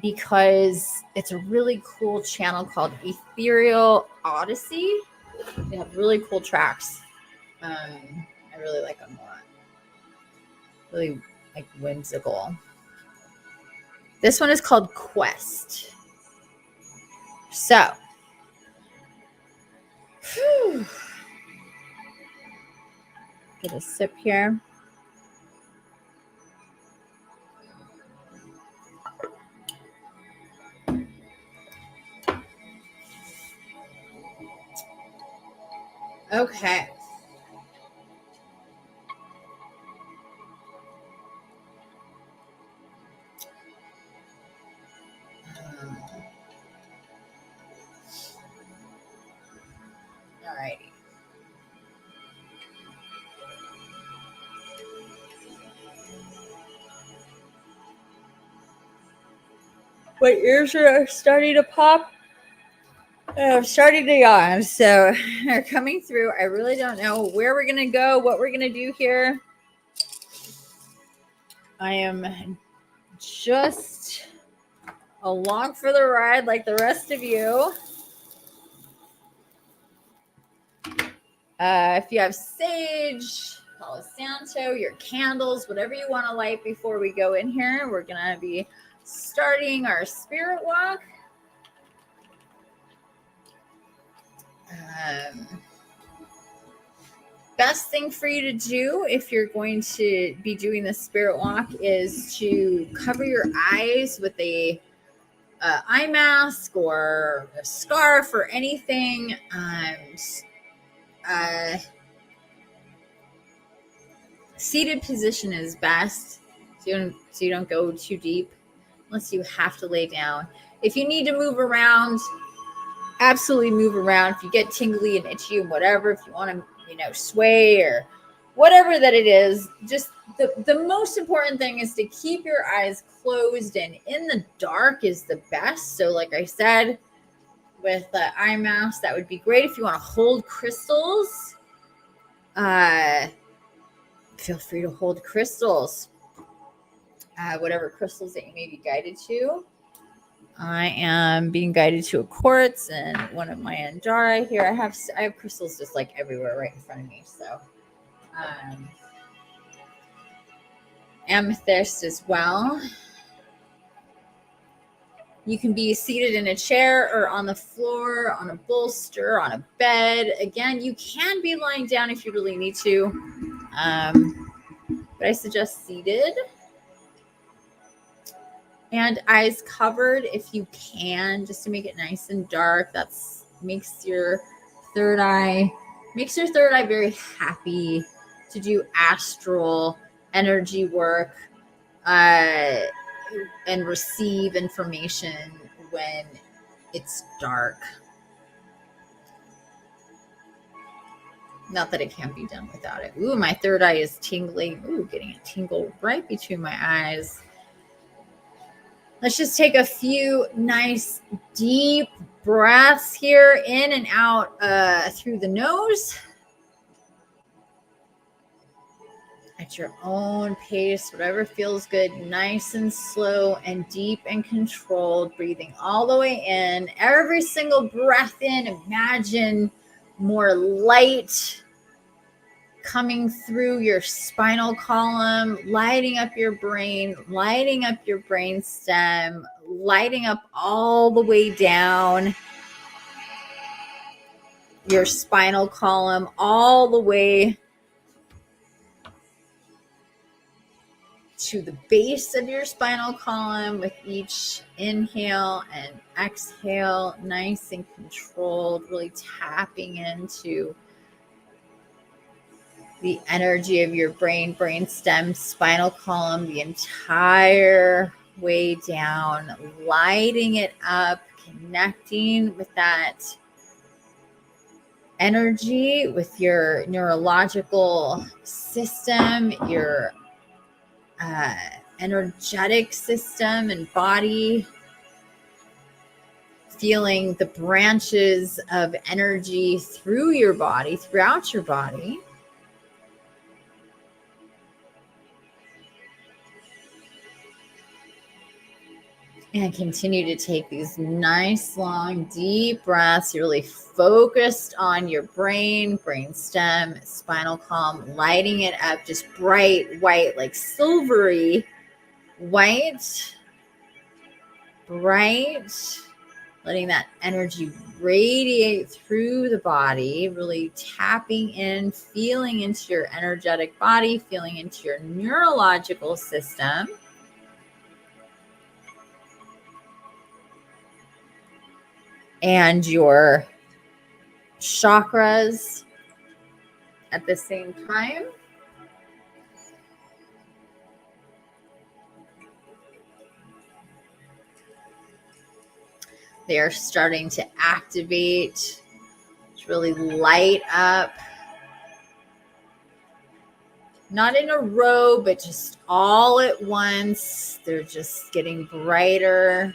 because it's a really cool channel called Ethereal Odyssey. They have really cool tracks. I really like them a lot. Really like whimsical. This one is called Quest. So, get a sip here. Okay. All righty. My ears are starting to pop. I'm starting to yawn, so they're coming through. I really don't know where we're going to go, what we're going to do here. I am just along for the ride like the rest of you. If you have sage, Palo Santo, your candles, whatever you want to light before we go in here, we're going to be starting our spirit walk. Best thing for you to do if you're going to be doing the spirit walk is to cover your eyes with a eye mask or a scarf or anything. Seated position is best, so you don't go too deep unless you have to lay down. If you need to move around, absolutely move around. If you get tingly and itchy and whatever, if you want to, sway or whatever that it is, just the most important thing is to keep your eyes closed, and in the dark is the best. So like I said, with the eye mask, that would be great. If you want to hold crystals, feel free to hold crystals, whatever crystals that you may be guided to. I am being guided to a quartz and one of my Andara here. I have crystals just like everywhere right in front of me. So amethyst as well. You can be seated in a chair or on the floor, on a bolster, on a bed. Again, you can be lying down if you really need to. But I suggest seated. And eyes covered if you can, just to make it nice and dark. Makes your third eye very happy to do astral energy work and receive information when it's dark. Not that it can't be done without it. Ooh, my third eye is tingling. Ooh, getting a tingle right between my eyes. Let's just take a few nice deep breaths here, in and out through the nose. At your own pace, whatever feels good, nice and slow and deep and controlled, breathing all the way in. Every single breath in, imagine more light coming through your spinal column, lighting up your brain, lighting up your brain stem, lighting up all the way down your spinal column, all the way to the base of your spinal column with each inhale and exhale, nice and controlled, really tapping into the energy of your brain, brain stem, spinal column, the entire way down, lighting it up, connecting with that energy, with your neurological system, your energetic system and body, feeling the branches of energy through your body, throughout your body. And continue to take these nice, long, deep breaths. You're really focused on your brain, brain stem, spinal column, lighting it up, just bright white, like silvery white, bright, letting that energy radiate through the body, really tapping in, feeling into your energetic body, feeling into your neurological system. And your chakras at the same time. They are starting to activate, to really light up. Not in a row, but just all at once. They're just getting brighter,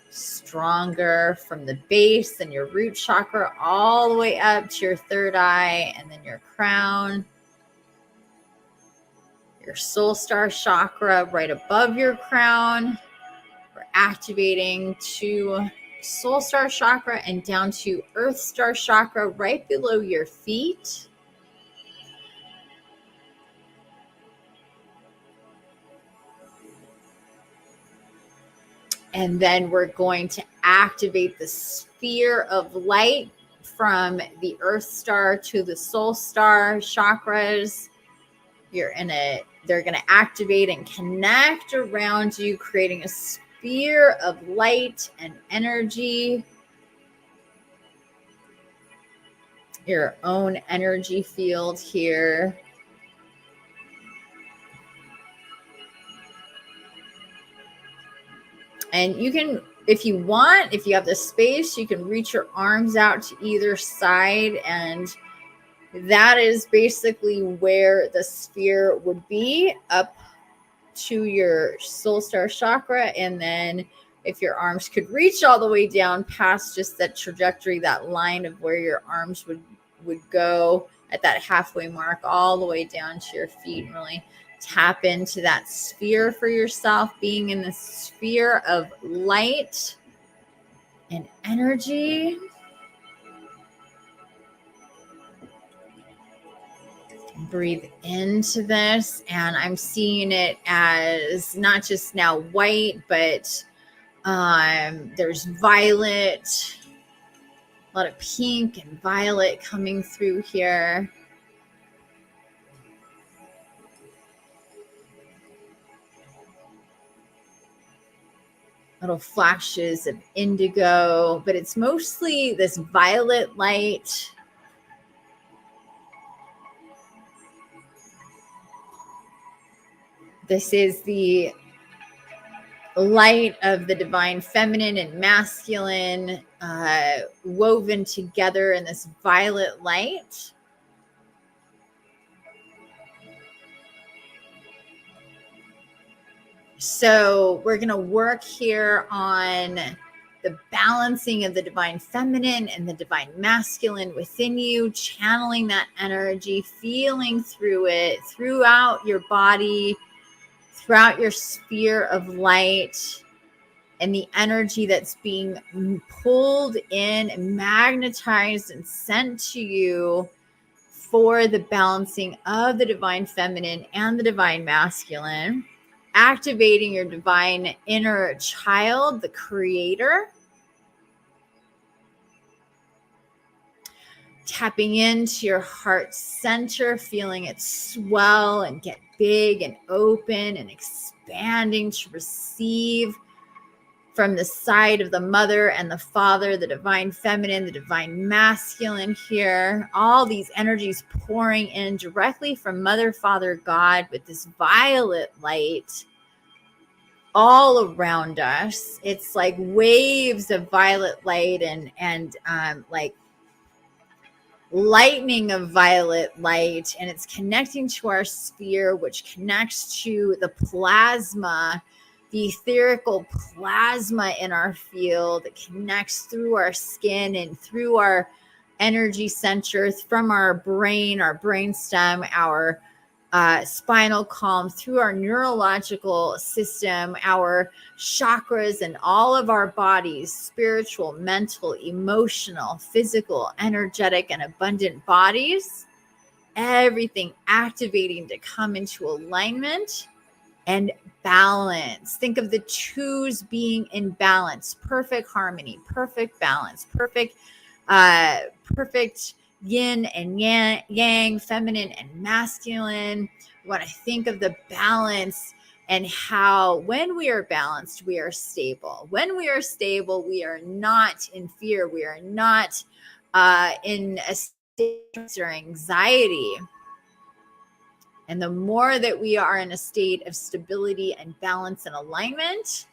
stronger, from the base and your root chakra all the way up to your third eye, and then your crown, your soul star chakra right above your crown. We're activating to soul star chakra and down to earth star chakra right below your feet. And then we're going to activate the sphere of light from the earth star to the soul star chakras. They're going to activate and connect around you, creating a sphere of light and energy. Your own energy field here. And you can, if you want, if you have the space, you can reach your arms out to either side, and that is basically where the sphere would be, up to your soul star chakra. And then if your arms could reach all the way down past just that trajectory, that line of where your arms would go at that halfway mark, all the way down to your feet, and really tap into that sphere for yourself, being in the sphere of light and energy. Breathe into this, and I'm seeing it as not just now white, but there's violet, a lot of pink and violet coming through here. Little flashes of indigo, but it's mostly this violet light. This is the light of the divine feminine and masculine woven together in this violet light. So we're going to work here on the balancing of the divine feminine and the divine masculine within you, channeling that energy, feeling through it, throughout your body, throughout your sphere of light, and the energy that's being pulled in and magnetized and sent to you for the balancing of the divine feminine and the divine masculine, activating your divine inner child, the creator, tapping into your heart center, feeling it swell and get big and open and expanding to receive from the side of the mother and the father, the divine feminine, the divine masculine here. All these energies pouring in directly from Mother, Father, God with this violet light all around us. It's like waves of violet light and like lightning of violet light, and it's connecting to our sphere, which connects to the plasma, the etherical plasma in our field. It connects through our skin and through our energy centers, from our brain stem, our spinal column, through our neurological system, our chakras, and all of our bodies, spiritual, mental, emotional, physical, energetic, and abundant bodies. Everything activating to come into alignment and balance. Think of the twos being in balance, perfect harmony, perfect balance, perfect yin and yang, feminine and masculine. You want to think of the balance and how when we are balanced, we are stable. When we are stable, we are not in fear. We are not in a state or anxiety. And the more that we are in a state of stability and balance and alignment,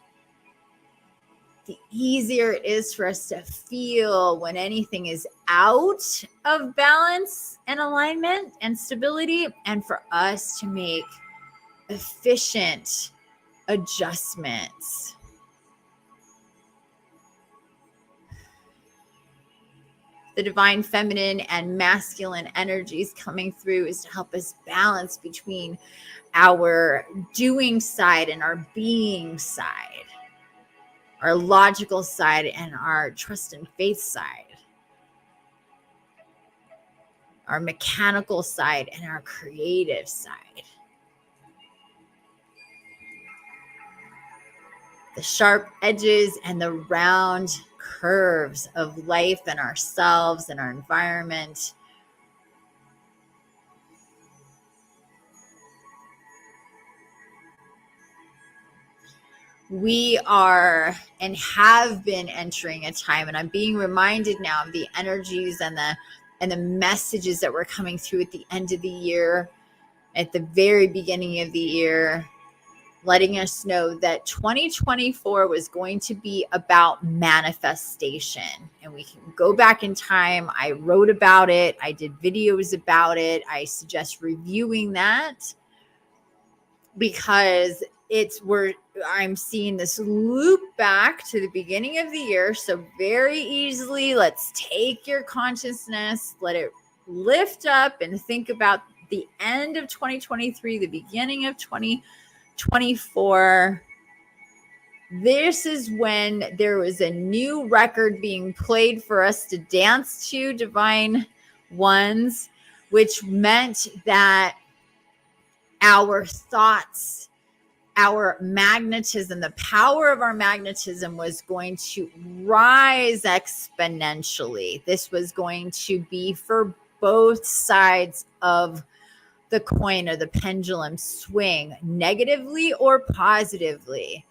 the easier it is for us to feel when anything is out of balance and alignment and stability, and for us to make efficient adjustments. The divine feminine and masculine energies coming through is to help us balance between our doing side and our being side, our logical side and our trust and faith side, our mechanical side and our creative side. The sharp edges and the round curves of life and ourselves and our environment. We are and have been entering a time, and I'm being reminded now of the energies and the messages that were coming through at the end of the year, at the very beginning of the year, letting us know that 2024 was going to be about manifestation. And we can go back in time. I wrote about it. I did videos about it. I suggest reviewing that, because I'm seeing this loop back to the beginning of the year. So very easily, let's take your consciousness, let it lift up and think about the end of 2023, the beginning of 2024. This is when there was a new record being played for us to dance to, divine ones, which meant that our thoughts, our magnetism, the power of our magnetism was going to rise exponentially. This was going to be for both sides of the coin or the pendulum swing, negatively or positively.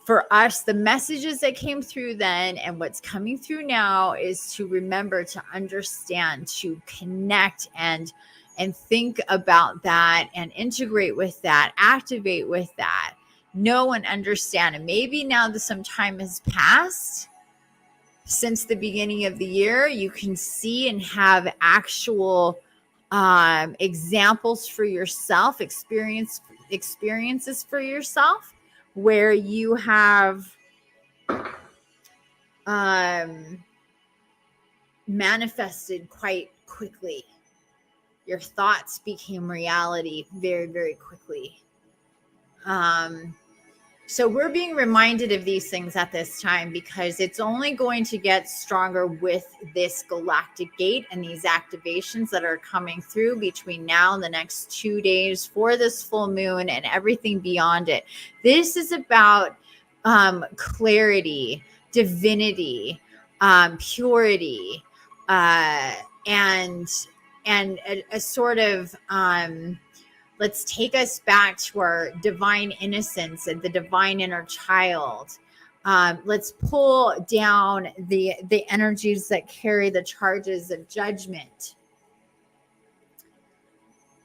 For us, the messages that came through then and what's coming through now is to remember, to understand, to connect and think about that and integrate with that, activate with that, know and understand. And maybe now that some time has passed since the beginning of the year, you can see and have actual examples for yourself, experience experiences for yourself where you have manifested quite quickly. Your thoughts became reality very, very quickly. So we're being reminded of these things at this time because it's only going to get stronger with this galactic gate and these activations that are coming through between now and the next 2 days for this full moon and everything beyond it. This is about clarity, divinity, purity, and a sort of let's take us back to our divine innocence and the divine inner child. Let's pull down the energies that carry the charges of judgment.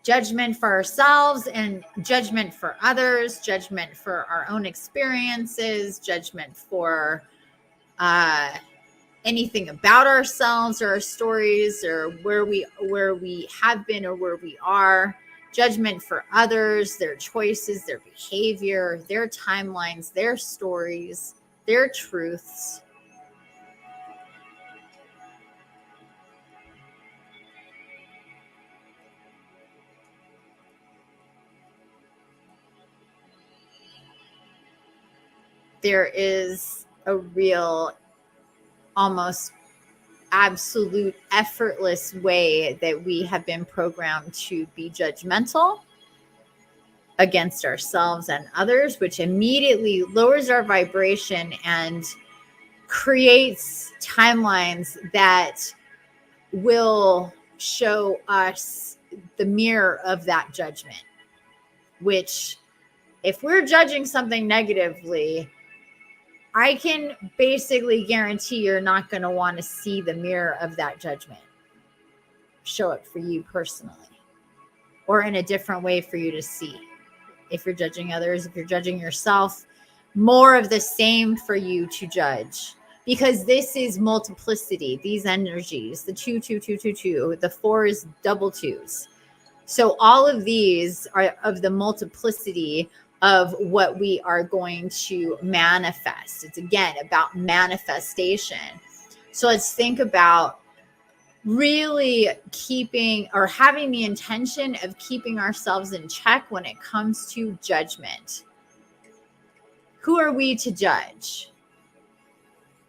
Judgment for ourselves and judgment for others, judgment for our own experiences, judgment for anything about ourselves or our stories or where we have been or where we are. Judgment for others, their choices, their behavior, their timelines, their stories, their truths. There is a real, almost absolute effortless way that we have been programmed to be judgmental against ourselves and others, which immediately lowers our vibration and creates timelines that will show us the mirror of that judgment, which if we're judging something negatively, I can basically guarantee you're not going to want to see the mirror of that judgment show up for you personally or in a different way for you to see. If you're judging others, if you're judging yourself, more of the same for you to judge, because this is multiplicity, these energies, the 2, 2, 2, 2, 2, the 4 is double twos. So all of these are of the multiplicity of what we are going to manifest. It's again about manifestation. So let's think about really keeping or having the intention of keeping ourselves in check when it comes to judgment. Who are we to judge?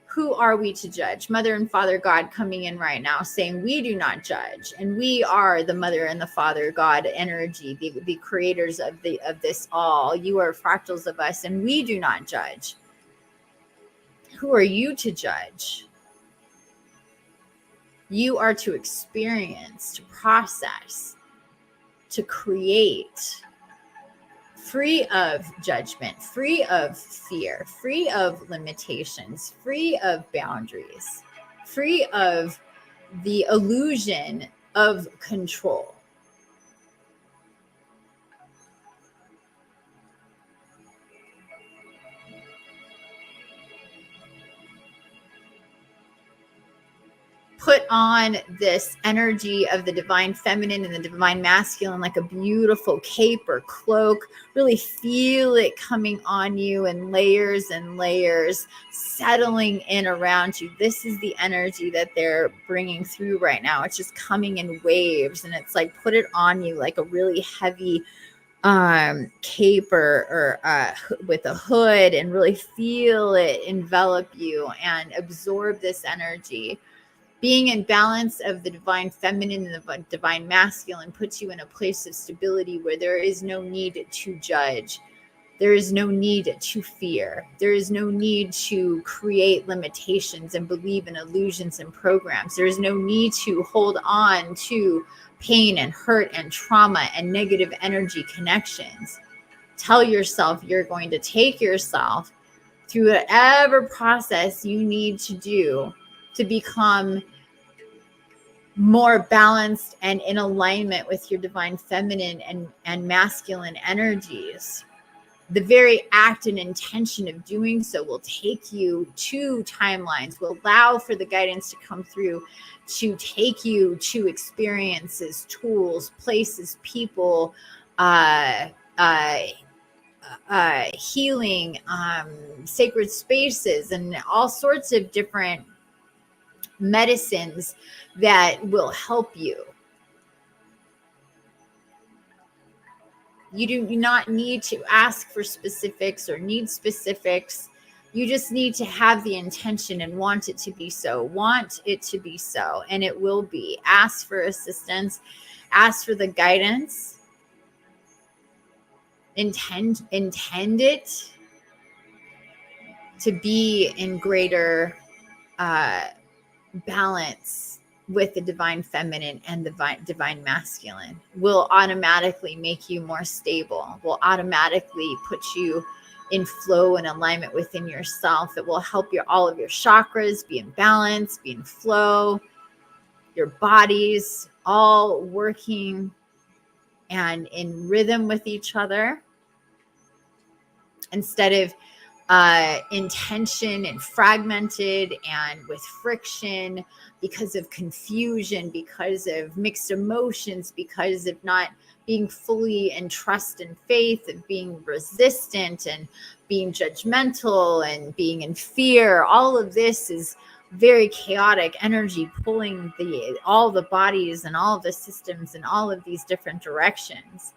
Who are we to judge? Mother and Father God coming in right now saying we do not judge, and we are the Mother and the Father God energy, the creators of this all. You are fractals of us, and we do not judge. Who are you to judge? You are to experience, to process, to create, free of judgment, free of fear, free of limitations, free of boundaries, free of the illusion of control. Put on this energy of the divine feminine and the divine masculine like a beautiful cape or cloak. Really feel it coming on you in layers and layers, settling in around you. This is the energy that they're bringing through right now. It's just coming in waves, and it's like put it on you like a really heavy cape or with a hood, and really feel it envelop you and absorb this energy. Being in balance of the divine feminine and the divine masculine puts you in a place of stability where there is no need to judge. There is no need to fear. There is no need to create limitations and believe in illusions and programs. There is no need to hold on to pain and hurt and trauma and negative energy connections. Tell yourself you're going to take yourself through whatever process you need to do to become more balanced and in alignment with your divine feminine and masculine energies. The very act and intention of doing so will take you to timelines, will allow for the guidance to come through to take you to experiences, tools, places, people, healing, sacred spaces, and all sorts of different medicines that will help you. You do not need to ask for specifics or need specifics. You just need to have the intention and want it to be so. Want it to be so, and it will be. Ask for assistance. Ask for the guidance. Intend it to be in greater balance with the divine feminine and the divine masculine. Will automatically make you more stable, will automatically put you in flow and alignment within yourself. It will help all of your chakras be in balance, be in flow, your bodies all working and in rhythm with each other, instead of intention and fragmented and with friction because of confusion, because of mixed emotions, because of not being fully in trust and faith, and being resistant and being judgmental and being in fear. All of this is very chaotic energy pulling all the bodies and all of the systems in all of these different directions.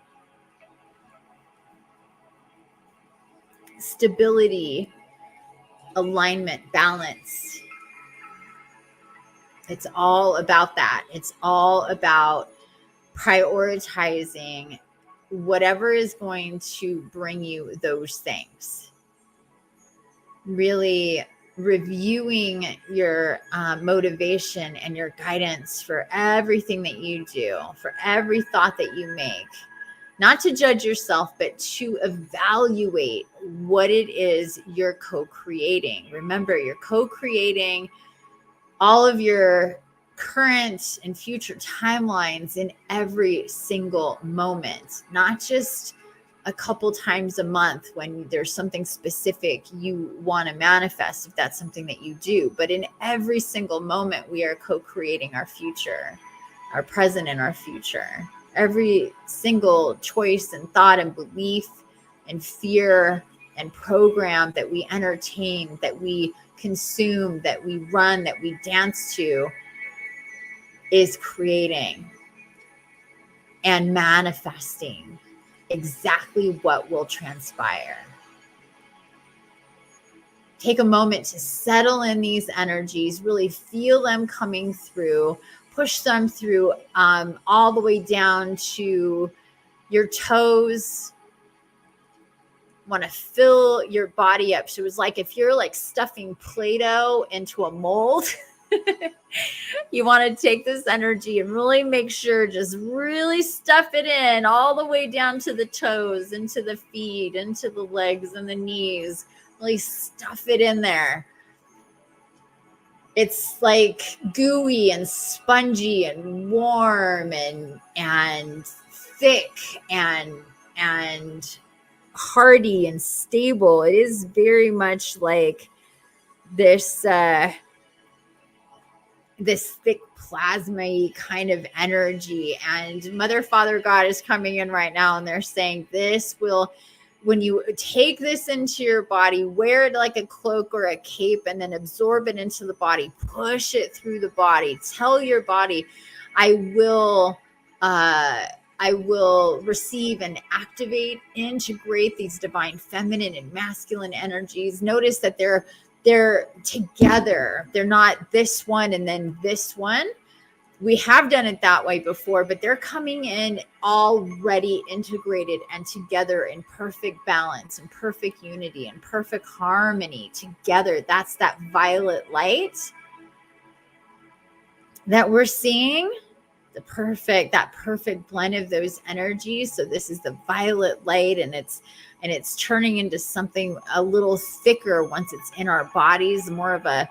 Stability, alignment, balance. It's all about that. It's all about prioritizing whatever is going to bring you those things. Really reviewing your motivation and your guidance for everything that you do, for every thought that you make. Not to judge yourself, but to evaluate what it is you're co-creating. Remember, you're co-creating all of your current and future timelines in every single moment, not just a couple times a month when there's something specific you want to manifest, if that's something that you do. But in every single moment, we are co-creating our future, our present and our future. Every single choice and thought and belief and fear and program that we entertain, that we consume, that we run, that we dance to, is creating and manifesting exactly what will transpire. Take a moment to settle in these energies, really feel them coming through, push them through all the way down to your toes. Want to fill your body up. So it was like if you're like stuffing Play-Doh into a mold, you want to take this energy and really make sure, just really stuff it in all the way down to the toes, into the feet, into the legs and the knees. Really stuff it in there. It's like gooey and spongy and warm and thick and hardy and stable. It is very much like this thick plasma kind of energy. And Mother, Father, God is coming in right now, and they're saying this will, when you take this into your body, wear it like a cloak or a cape, and then absorb it into the body, push it through the body, tell your body, I will receive and activate, integrate these divine feminine and masculine energies. Notice that they're together. They're not this one and then this one. We have done it that way before, but they're coming in already integrated and together in perfect balance and perfect unity and perfect harmony together. That's that violet light that we're seeing. That perfect blend of those energies. So this is the violet light, and it's turning into something a little thicker once it's in our bodies, more of a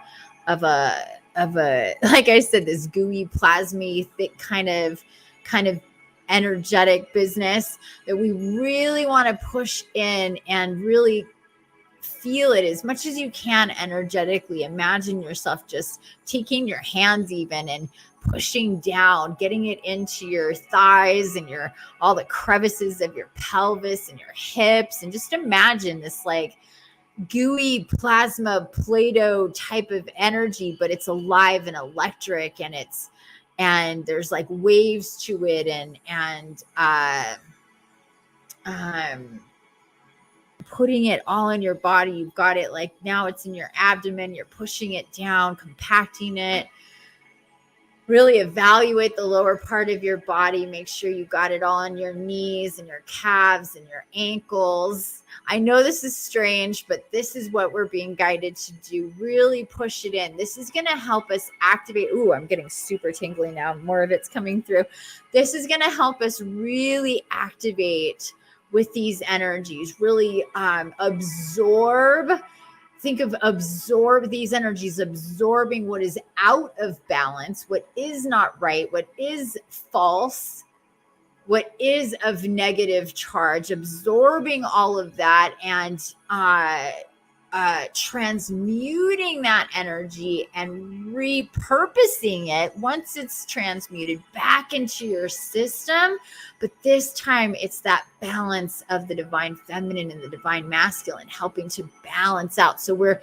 like I said, this gooey, plasmy, thick kind of energetic business that we really want to push in and really feel it as much as you can energetically. Imagine yourself just taking your hands even and pushing down, getting it into your thighs and your all the crevices of your pelvis and your hips. And just imagine this like gooey plasma Play-Doh type of energy, but it's alive and electric, and there's like waves to it, and putting it all in your body. You've got it like now it's in your abdomen, you're pushing it down, compacting it. Really evaluate the lower part of your body. Make sure you got it all on your knees and your calves and your ankles. I know this is strange, but this is what we're being guided to do. Really push it in. This is going to help us activate. Ooh, I'm getting super tingly now. More of it's coming through. This is going to help us really activate with these energies, really absorb. Think of these energies absorbing what is out of balance, what is not right, what is false, what is of negative charge, absorbing all of that and transmuting that energy and repurposing it once it's transmuted back into your system. But this time it's that balance of the divine feminine and the divine masculine helping to balance out. So we're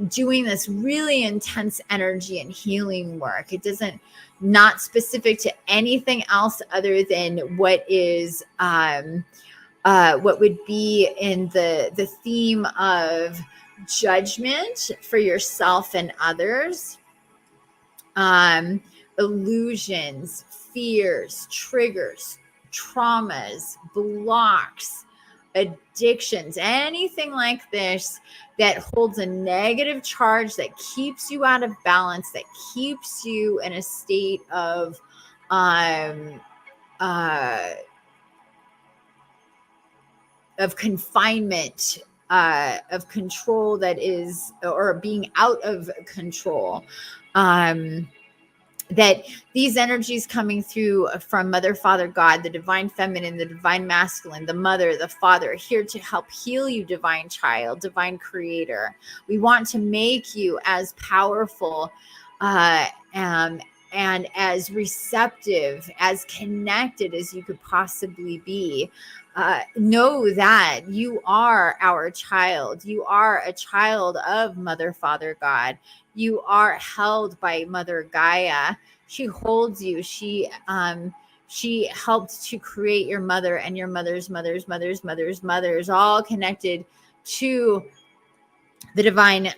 doing this really intense energy and healing work. It doesn't, not specific to anything else other than what is what would be in the theme of judgment for yourself and others, illusions, fears, triggers, traumas, blocks, addictions, anything like this that holds a negative charge, that keeps you out of balance, that keeps you in a state of confinement, of control, that is, or being out of control. That these energies coming through from Mother, Father, God, the divine feminine, the divine masculine, the mother, the father, here to help heal you, divine child, divine creator. We want to make you as powerful and as receptive, as connected as you could possibly be. Know that you are our child. You are a child of Mother, Father, God. You are held by Mother Gaia. She holds you. She helped to create your mother and your mother's mothers, all connected to the divine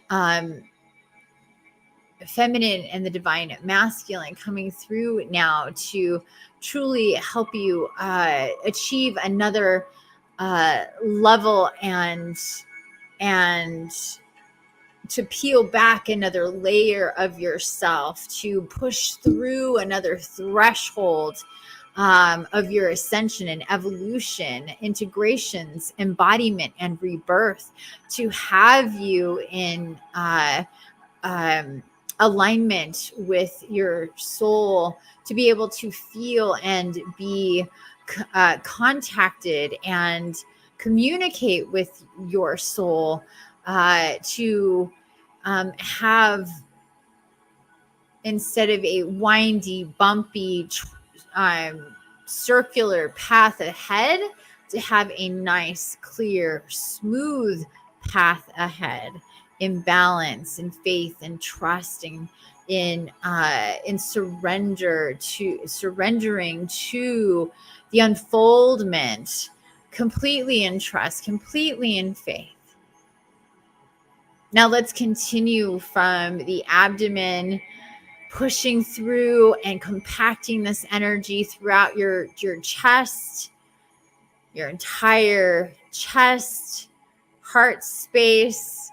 feminine and the divine masculine, coming through now to truly help you achieve another level and to peel back another layer of yourself, to push through another threshold of your ascension and evolution, integrations, embodiment, and rebirth, to have you in alignment with your soul, to be able to feel and be contacted and communicate with your soul, to have, instead of a windy, bumpy, circular path ahead, to have a nice, clear, smooth path ahead, in balance, in faith, and trusting, in surrendering to the unfoldment, completely in trust, completely in faith. Now let's continue from the abdomen, pushing through and compacting this energy throughout your chest, your entire chest, heart space,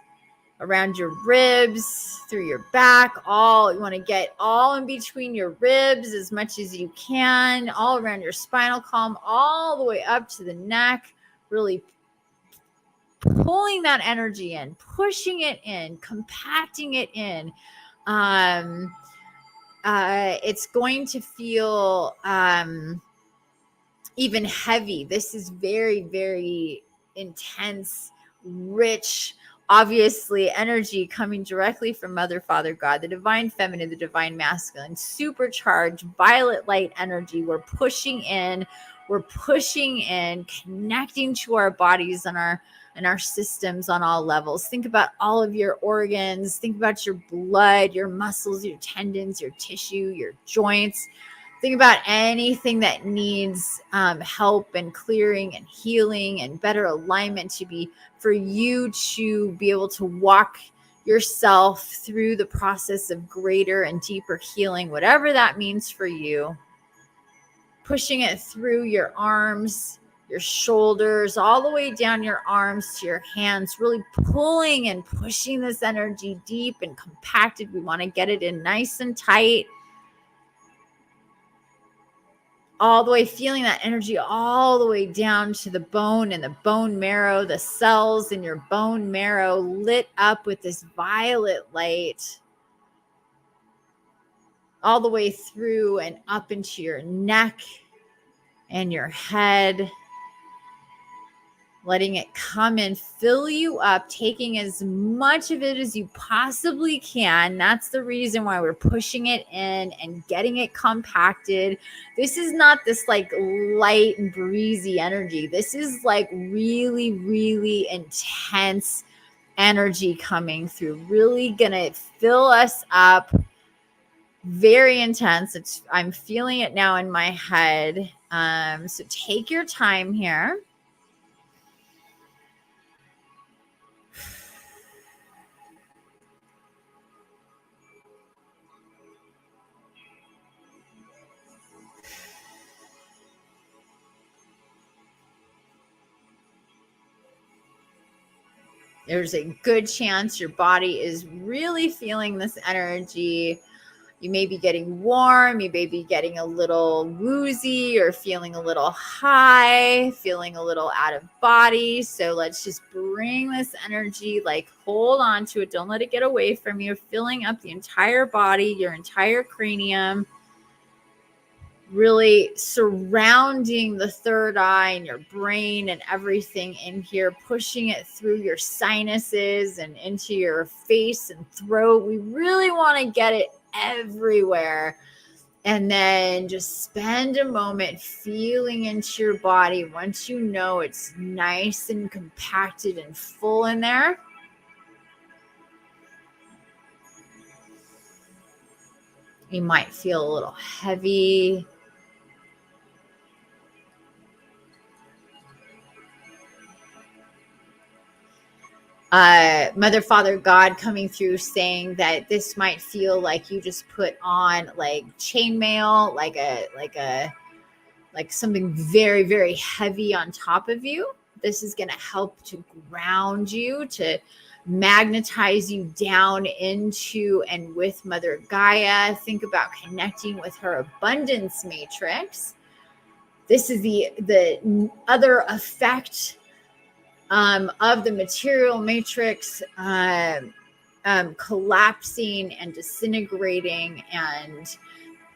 around your ribs, through your back. You want to get all in between your ribs as much as you can, all around your spinal column, all the way up to the neck, really pulling that energy in, pushing it in, compacting it in. It's going to feel even heavy. This is very, very intense, rich, obviously energy coming directly from Mother, Father, God, the divine feminine, the divine masculine, supercharged violet light energy. We're pushing in, connecting to our bodies and our systems on all levels. Think about all of your organs, think about your blood, your muscles, your tendons, your tissue, your joints. Think about anything that needs help and clearing and healing and better alignment for you to be able to walk yourself through the process of greater and deeper healing, whatever that means for you. Pushing it through your arms, your shoulders, all the way down your arms to your hands, really pulling and pushing this energy deep and compacted. We want to get it in nice and tight. All the way, feeling that energy all the way down to the bone and the bone marrow, the cells in your bone marrow lit up with this violet light, all the way through and up into your neck and your head. Letting it come and fill you up, taking as much of it as you possibly can. That's the reason why we're pushing it in and getting it compacted. This is not this like light and breezy energy. This is like really, really intense energy coming through. Really gonna fill us up. Very intense. I'm feeling it now in my head. So take your time here. There's a good chance your body is really feeling this energy. You may be getting warm. You may be getting a little woozy or feeling a little high, feeling a little out of body. So let's just bring this energy, like hold on to it. Don't let it get away from you. Filling up the entire body, your entire cranium. Really surrounding the third eye and your brain and everything in here, pushing it through your sinuses and into your face and throat. We really want to get it everywhere. And then just spend a moment feeling into your body. Once you know it's nice and compacted and full in there, you might feel a little heavy. Mother, Father, God coming through saying that this might feel like you just put on like chainmail, like something very, very heavy on top of you. This is going to help to ground you, to magnetize you down into and with Mother Gaia. Think about connecting with her abundance matrix. This is the other effect of the material matrix collapsing and disintegrating, and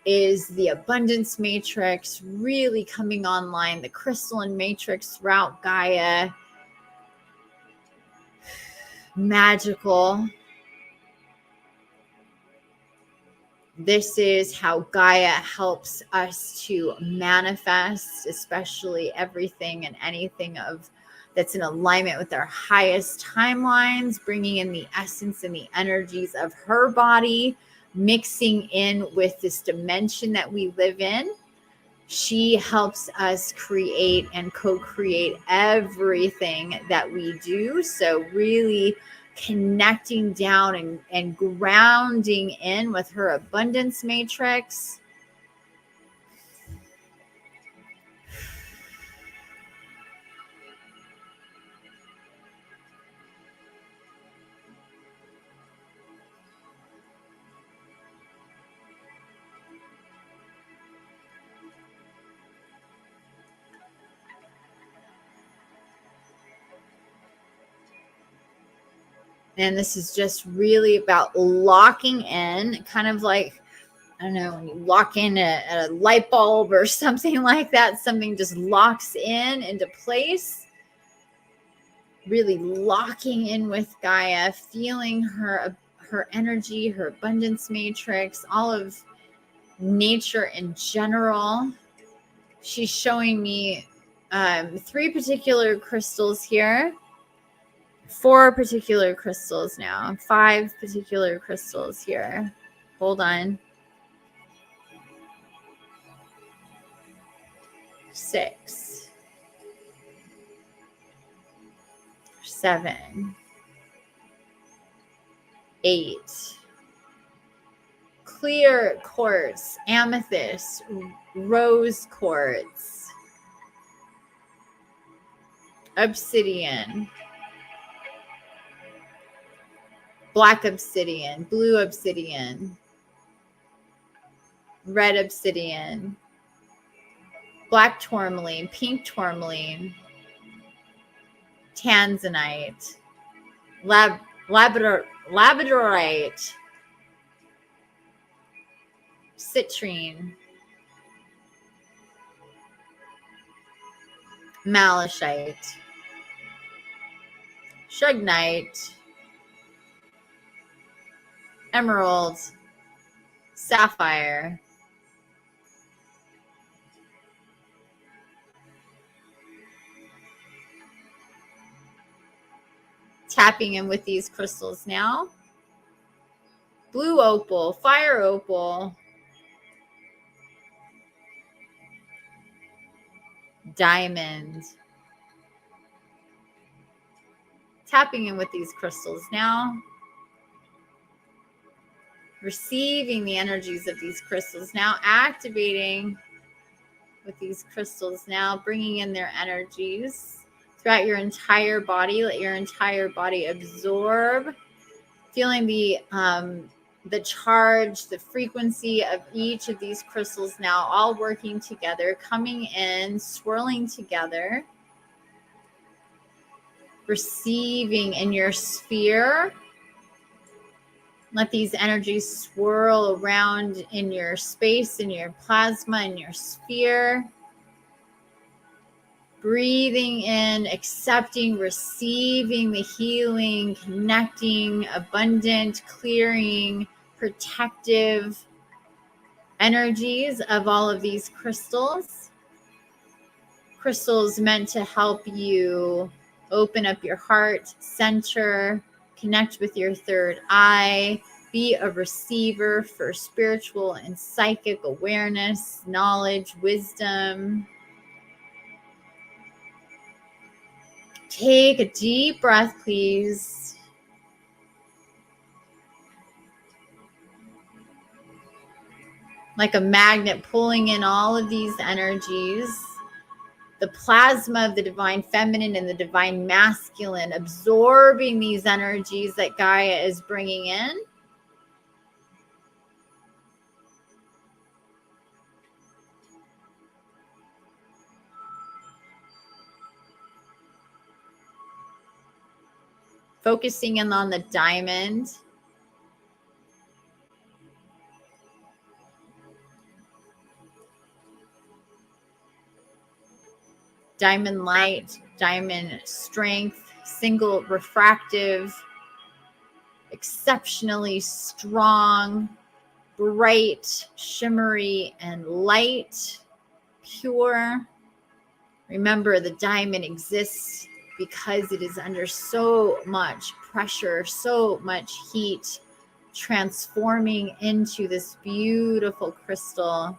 is the abundance matrix really coming online, the crystalline matrix throughout Gaia. Magical. This is how Gaia helps us to manifest, especially everything and anything that's in alignment with our highest timelines, bringing in the essence and the energies of her body, mixing in with this dimension that we live in. She helps us create and co-create everything that we do. So really connecting down and grounding in with her abundance matrix. And this is just really about locking in, kind of like, I don't know, when you lock in a light bulb or something like that, something just locks into place. really locking in with Gaia, feeling her energy, her abundance matrix, all of nature in general. She's showing me 3 particular crystals here, 4 particular crystals now, 5 particular crystals here. Hold on. 6, 7, 8. Clear quartz, amethyst, rose quartz, obsidian, black obsidian, blue obsidian, red obsidian, black tourmaline, pink tourmaline, tanzanite, labradorite, citrine, malachite, shugnite, emerald, sapphire, tapping in with these crystals now. Blue opal, fire opal, diamond. Tapping in with these crystals now. Receiving the energies of these crystals now. Activating with these crystals now. Bringing in their energies throughout your entire body. Let your entire body absorb. Feeling the charge, the frequency of each of these crystals now all working together, coming in, swirling together. Receiving in your sphere. Let these energies swirl around in your space, in your plasma, in your sphere. Breathing in, accepting, receiving the healing, connecting, abundant, clearing, protective energies of all of these crystals. Crystals meant to help you open up your heart center, connect with your third eye, be a receiver for spiritual and psychic awareness, knowledge, wisdom. Take a deep breath, please. Like a magnet pulling in all of these energies. The plasma of the divine feminine and the divine masculine, absorbing these energies that Gaia is bringing in. Focusing in on the diamond. Diamond light, diamond strength, single refractive, exceptionally strong, bright, shimmery, and light, pure. Remember, the diamond exists because it is under so much pressure, so much heat, transforming into this beautiful crystal.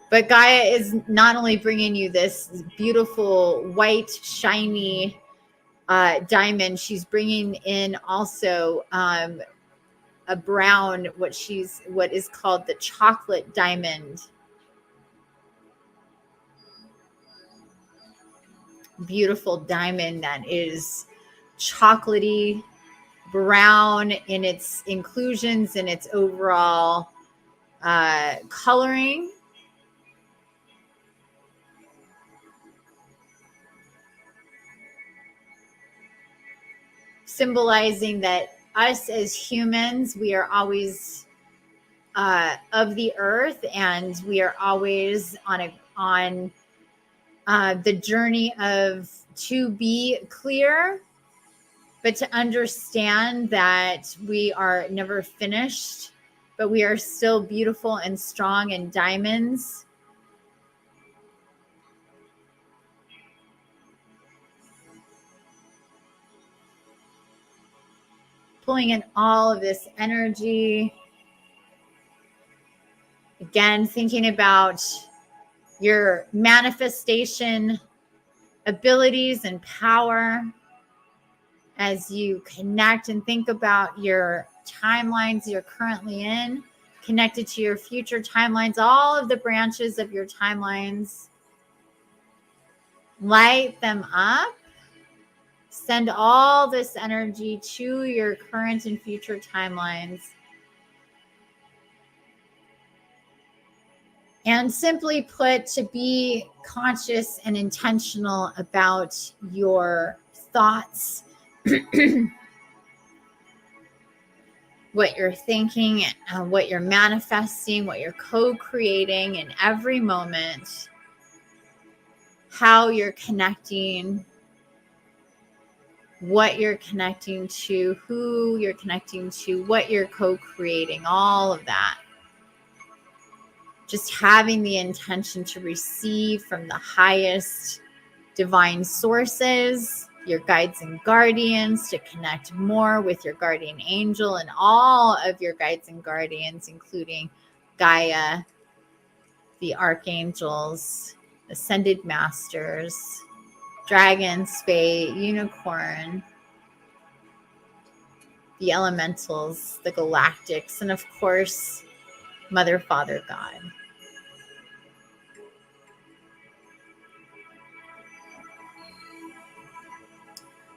But Gaia is not only bringing you this beautiful, white, shiny diamond, she's bringing in also a brown, what is called the chocolate diamond. Beautiful diamond that is chocolatey, brown in its inclusions and its overall coloring. symbolizing that us as humans, we are always of the earth, and we are always on the journey of to be clear, but to understand that we are never finished, but we are still beautiful and strong and diamonds. Pulling in all of this energy. Again, thinking about your manifestation abilities and power as you connect and think about your timelines you're currently in, connected to your future timelines, all of the branches of your timelines. Light them up. Send all this energy to your current and future timelines. And simply put, to be conscious and intentional about your thoughts, what you're thinking, what you're manifesting, what you're co-creating in every moment, how you're connecting, what you're connecting to, who you're connecting to, what you're co-creating, all of that. Just having the intention to receive from the highest divine sources, your guides and guardians, to connect more with your guardian angel and all of your guides and guardians, including Gaia, the archangels, ascended masters, dragon, spade, unicorn, the elementals, the galactics, and of course, Mother, Father, God.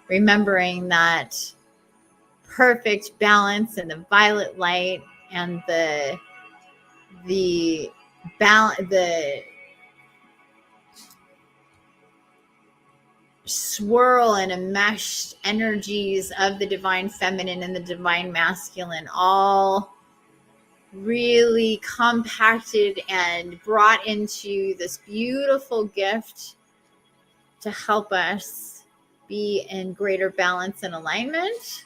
Remembering that perfect balance in the violet light and the swirl and enmeshed energies of the divine feminine and the divine masculine, all really compacted and brought into this beautiful gift to help us be in greater balance and alignment.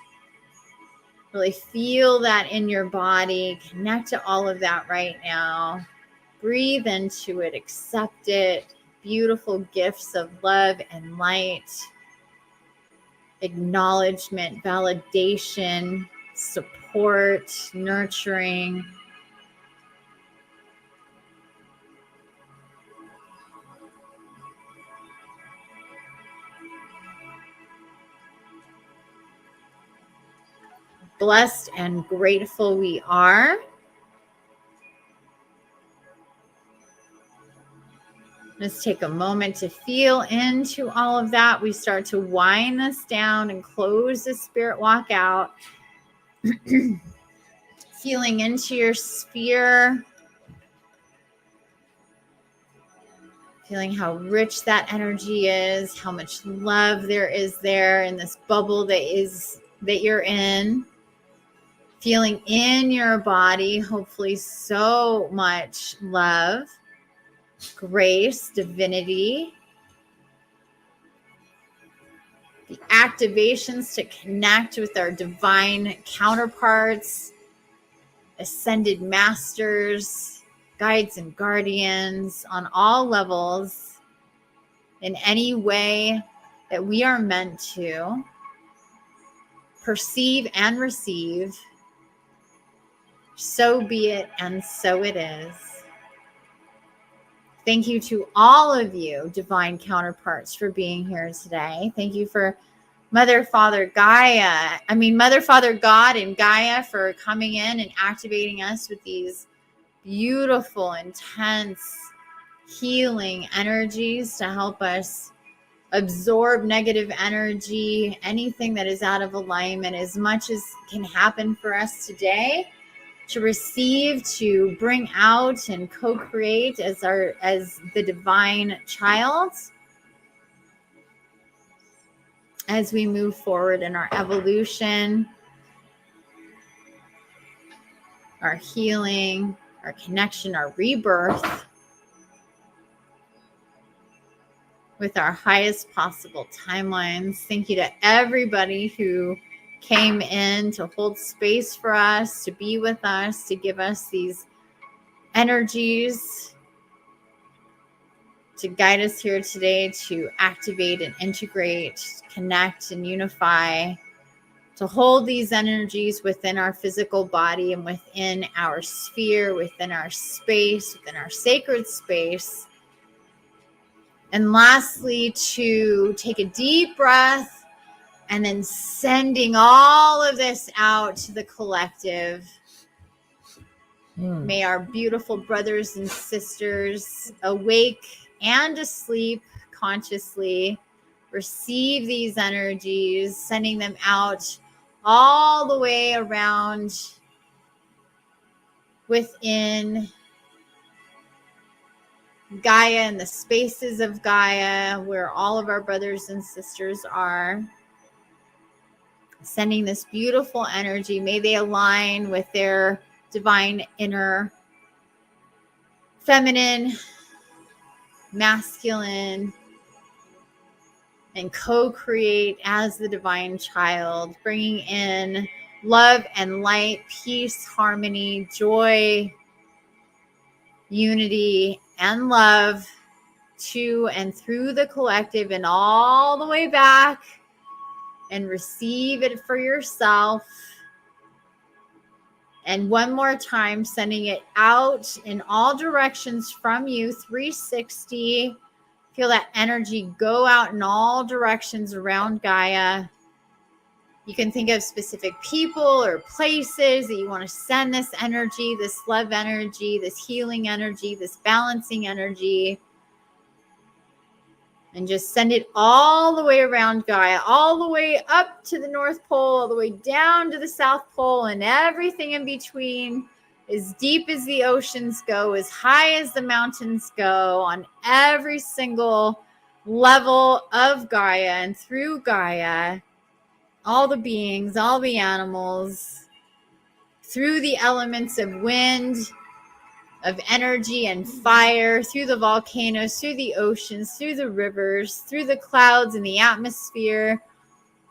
Really feel that in your body. Connect to all of that right now. Breathe into it. Accept it. Beautiful gifts of love and light. Acknowledgement, validation, support, nurturing. Blessed and grateful we are. Let's take a moment to feel into all of that. We start to wind this down and close the spirit walk out. Feeling into your sphere. Feeling how rich that energy is, how much love there is there in this bubble that you're in. Feeling in your body, hopefully so much love, grace, divinity. The activations to connect with our divine counterparts, ascended masters, guides and guardians on all levels, in any way that we are meant to perceive and receive. So be it, and so it is. Thank you to all of you, divine counterparts, for being here today. Thank you for Mother, Father, Gaia. Mother, Father, God, and Gaia for coming in and activating us with these beautiful, intense, healing energies to help us absorb negative energy, anything that is out of alignment, as much as can happen for us today, to receive, to bring out and co-create as the divine child. as we move forward in our evolution, our healing, our connection, our rebirth with our highest possible timelines. Thank you to everybody who came in to hold space for us, to be with us, to give us these energies, to guide us here today, to activate and integrate, connect and unify, to hold these energies within our physical body and within our sphere, within our space, within our sacred space. And lastly, to take a deep breath and then sending all of this out to the collective. May our beautiful brothers and sisters, awake and asleep consciously, receive these energies, sending them out all the way around within Gaia and the spaces of Gaia, where all of our brothers and sisters are. Sending this beautiful energy. May they align with their divine inner feminine, masculine, and co-create as the divine child, bringing in love and light, peace, harmony, joy, unity, and love to and through the collective and all the way back, and receive it for yourself. And one more time, sending it out in all directions from you, 360. Feel that energy go out in all directions around Gaia. You can think of specific people or places that you want to send this energy, this love energy, this healing energy, this balancing energy. And just send it all the way around Gaia, all the way up to the North Pole, all the way down to the South Pole, and everything in between, as deep as the oceans go, as high as the mountains go, on every single level of Gaia and through Gaia, all the beings, all the animals, through the elements of wind, of energy and fire, through the volcanoes, through the oceans, through the rivers, through the clouds and the atmosphere,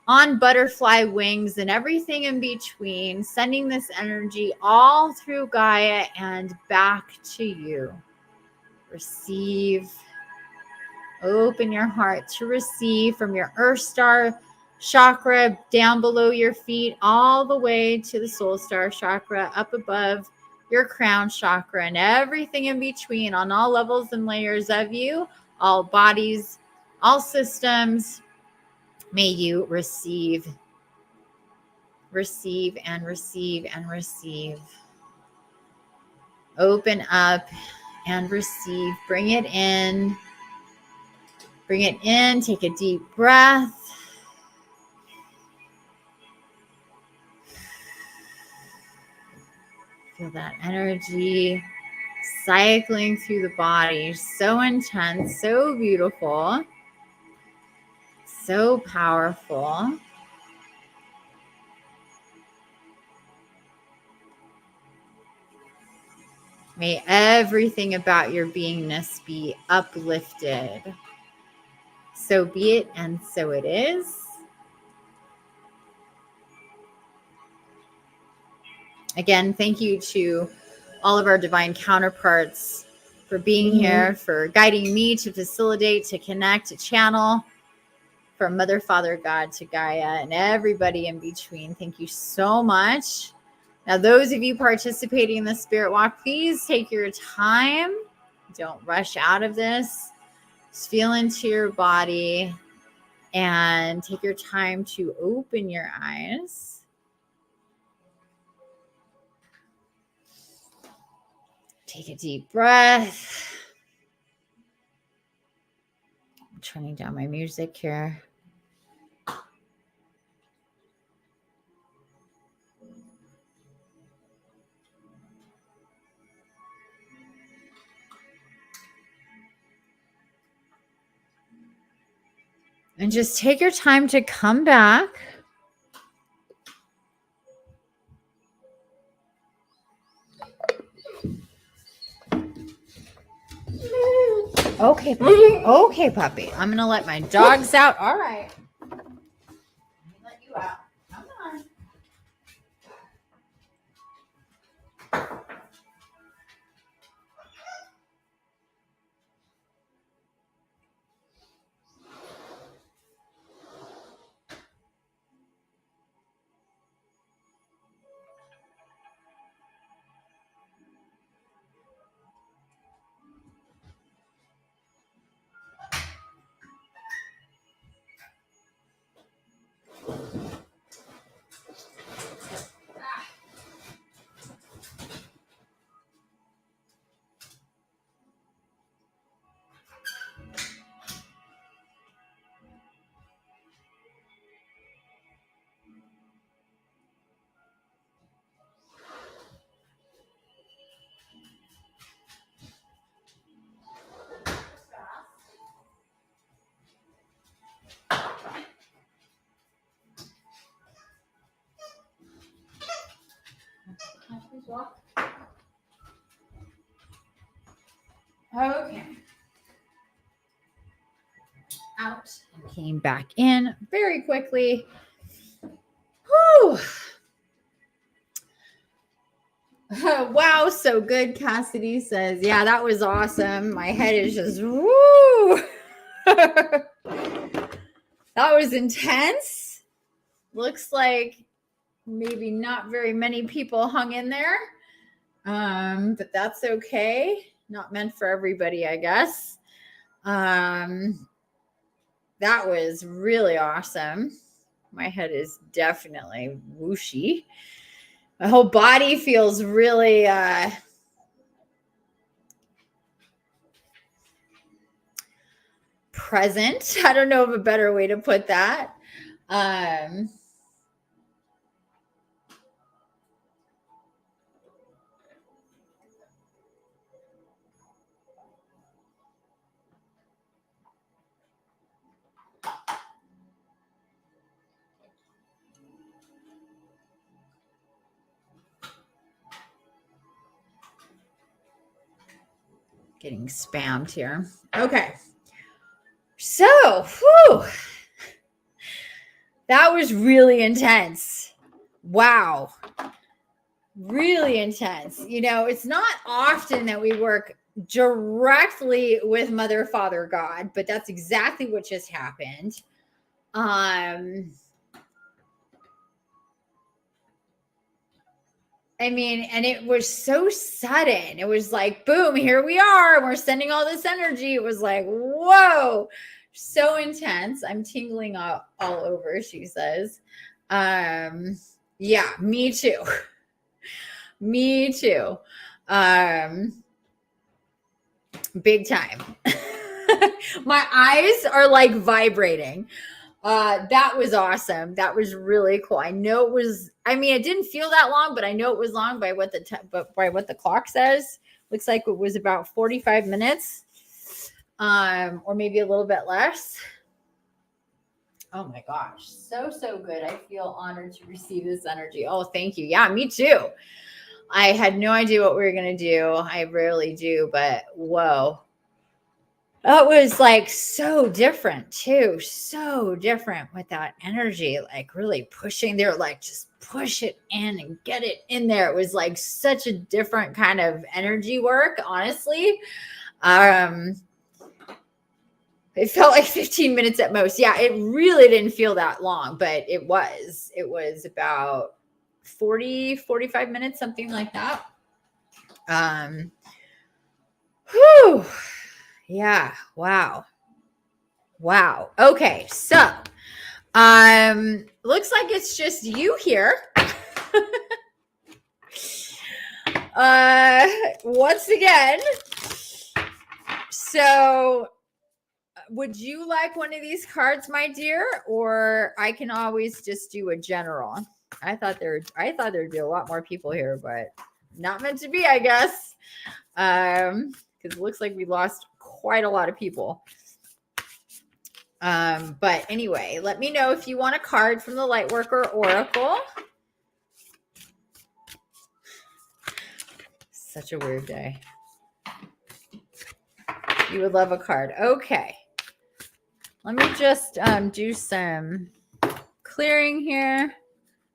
on butterfly wings and everything in between, sending this energy all through Gaia and back to you. Receive. Open your heart to receive from your Earth Star chakra down below your feet, all the way to the Soul Star chakra up above your crown chakra, and everything in between on all levels and layers of you, all bodies, all systems. May you receive, receive, and receive, and receive. Open up and receive. Bring it in. Bring it in. Take a deep breath. Feel that energy cycling through the body. So intense, so beautiful, so powerful. May everything about your beingness be uplifted. So be it, and so it is. Again, thank you to all of our divine counterparts for being here, for guiding me to facilitate, to connect, to channel, from Mother, Father, God to Gaia, and everybody in between. Thank you so much. Now, those of you participating in the Spirit Walk, please take your time. Don't rush out of this. Just feel into your body and take your time to open your eyes. Take a deep breath. I'm turning down my music here. And just take your time to come back. Okay, puppy. Okay, puppy. I'm going to let my dogs out. All right. Let me let you out. Come on. Okay. Out and came back in very quickly. Whew. Wow, so good. Cassidy says, yeah, that was awesome. My head is just woo. That was intense. Looks like maybe not very many people hung in there. But that's okay. Not meant for everybody, I guess. That was really awesome. My head is definitely whooshy. My whole body feels really present. I don't know of a better way to put that. Getting spammed here. Okay. So, whew, that was really intense. Wow. Really intense. You know, it's not often that we work directly with Mother, Father, God, but that's exactly what just happened. I mean, and it was so sudden. It was like, boom, here we are. We're sending all this energy. It was like, whoa, so intense. I'm tingling all over, she says. Yeah, me too. Me too. Big time. My eyes are like vibrating. That was awesome. That was really cool. I know it was, I mean, it didn't feel that long, but I know it was long by what the clock says. Looks like it was about 45 minutes. Or maybe a little bit less. Oh my gosh. So good. I feel honored to receive this energy. Oh, thank you. Yeah, me too. I had no idea what we were going to do. I rarely do, but whoa. That was like so different too. So different with that energy, like really pushing there, like just push it in and get it in there. It was like such a different kind of energy work, honestly. It felt like 15 minutes at most. Yeah, it really didn't feel that long, but it was about 45 minutes, something like that. Whew. Yeah. Wow. Okay. So, looks like it's just you here. Once again. So, would you like one of these cards, my dear, or I can always just do a general? I thought there'd be a lot more people here, but not meant to be, I guess. Because it looks like we lost quite a lot of people. But anyway, let me know if you want a card from the Lightworker Oracle. Such a weird day. You would love a card. Okay. Let me just do some clearing here.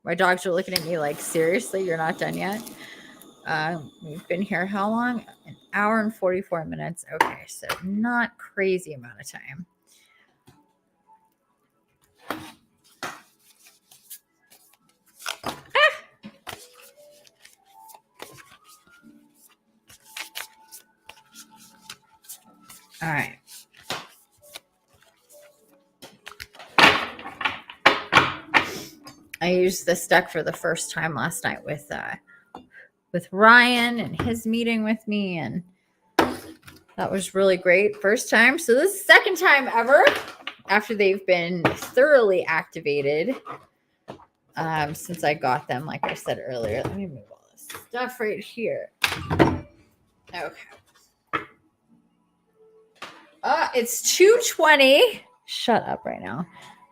My dogs are looking at me like, seriously, you're not done yet? We've been here how long? An hour and 44 minutes. Okay, so not crazy amount of time. All right. I used this deck for the first time last night with Ryan and his meeting with me, and that was really great. First time. So this is the second time ever after they've been thoroughly activated since I got them, like I said earlier. Let me move all this stuff right here. Okay. It's 2:20. Shut up right now.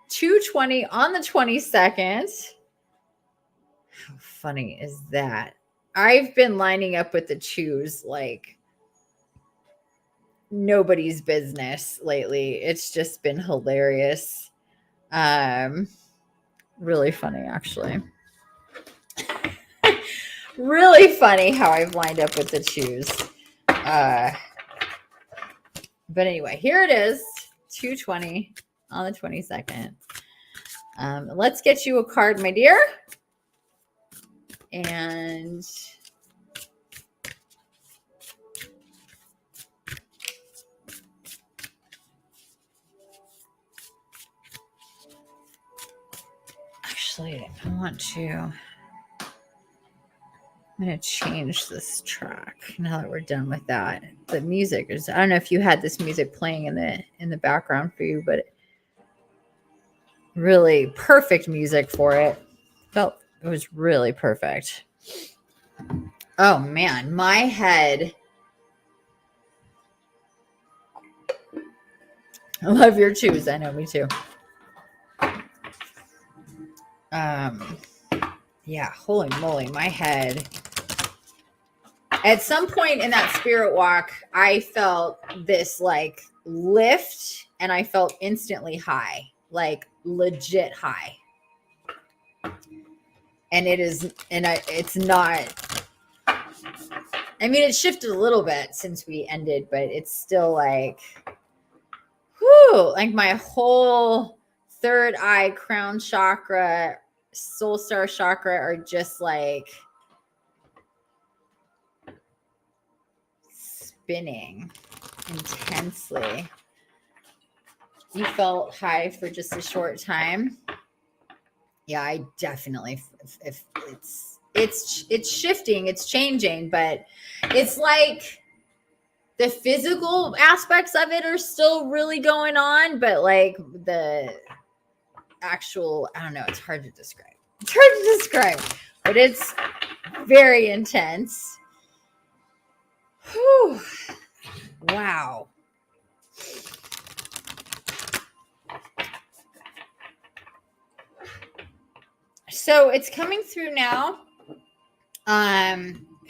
2:20 on the 22nd. How funny is that? I've been lining up with the twos like nobody's business lately. It's just been hilarious. Really funny, actually. Really funny how I've lined up with the twos. But anyway, here it is, 2:20 on the 22nd. Let's get you a card, my dear. And actually, I'm going to change this track now that we're done with that. The music is, I don't know if you had this music playing in the background for you, but really perfect music for it. Felt it was really perfect. Oh man, my head. I love your twos. I know, me too. Yeah, holy moly, my head. At some point in that spirit walk, I felt this like lift, and I felt instantly high, like legit high. And it's not, I mean, it shifted a little bit since we ended, but it's still like, whoo, like my whole third eye, crown chakra, soul star chakra are just like spinning intensely. You felt high for just a short time. Yeah, I definitely, if it's shifting, it's changing, but it's like the physical aspects of it are still really going on, but like the actual, I don't know, it's hard to describe. It's hard to describe, but it's very intense. Whew. Wow. So it's coming through now.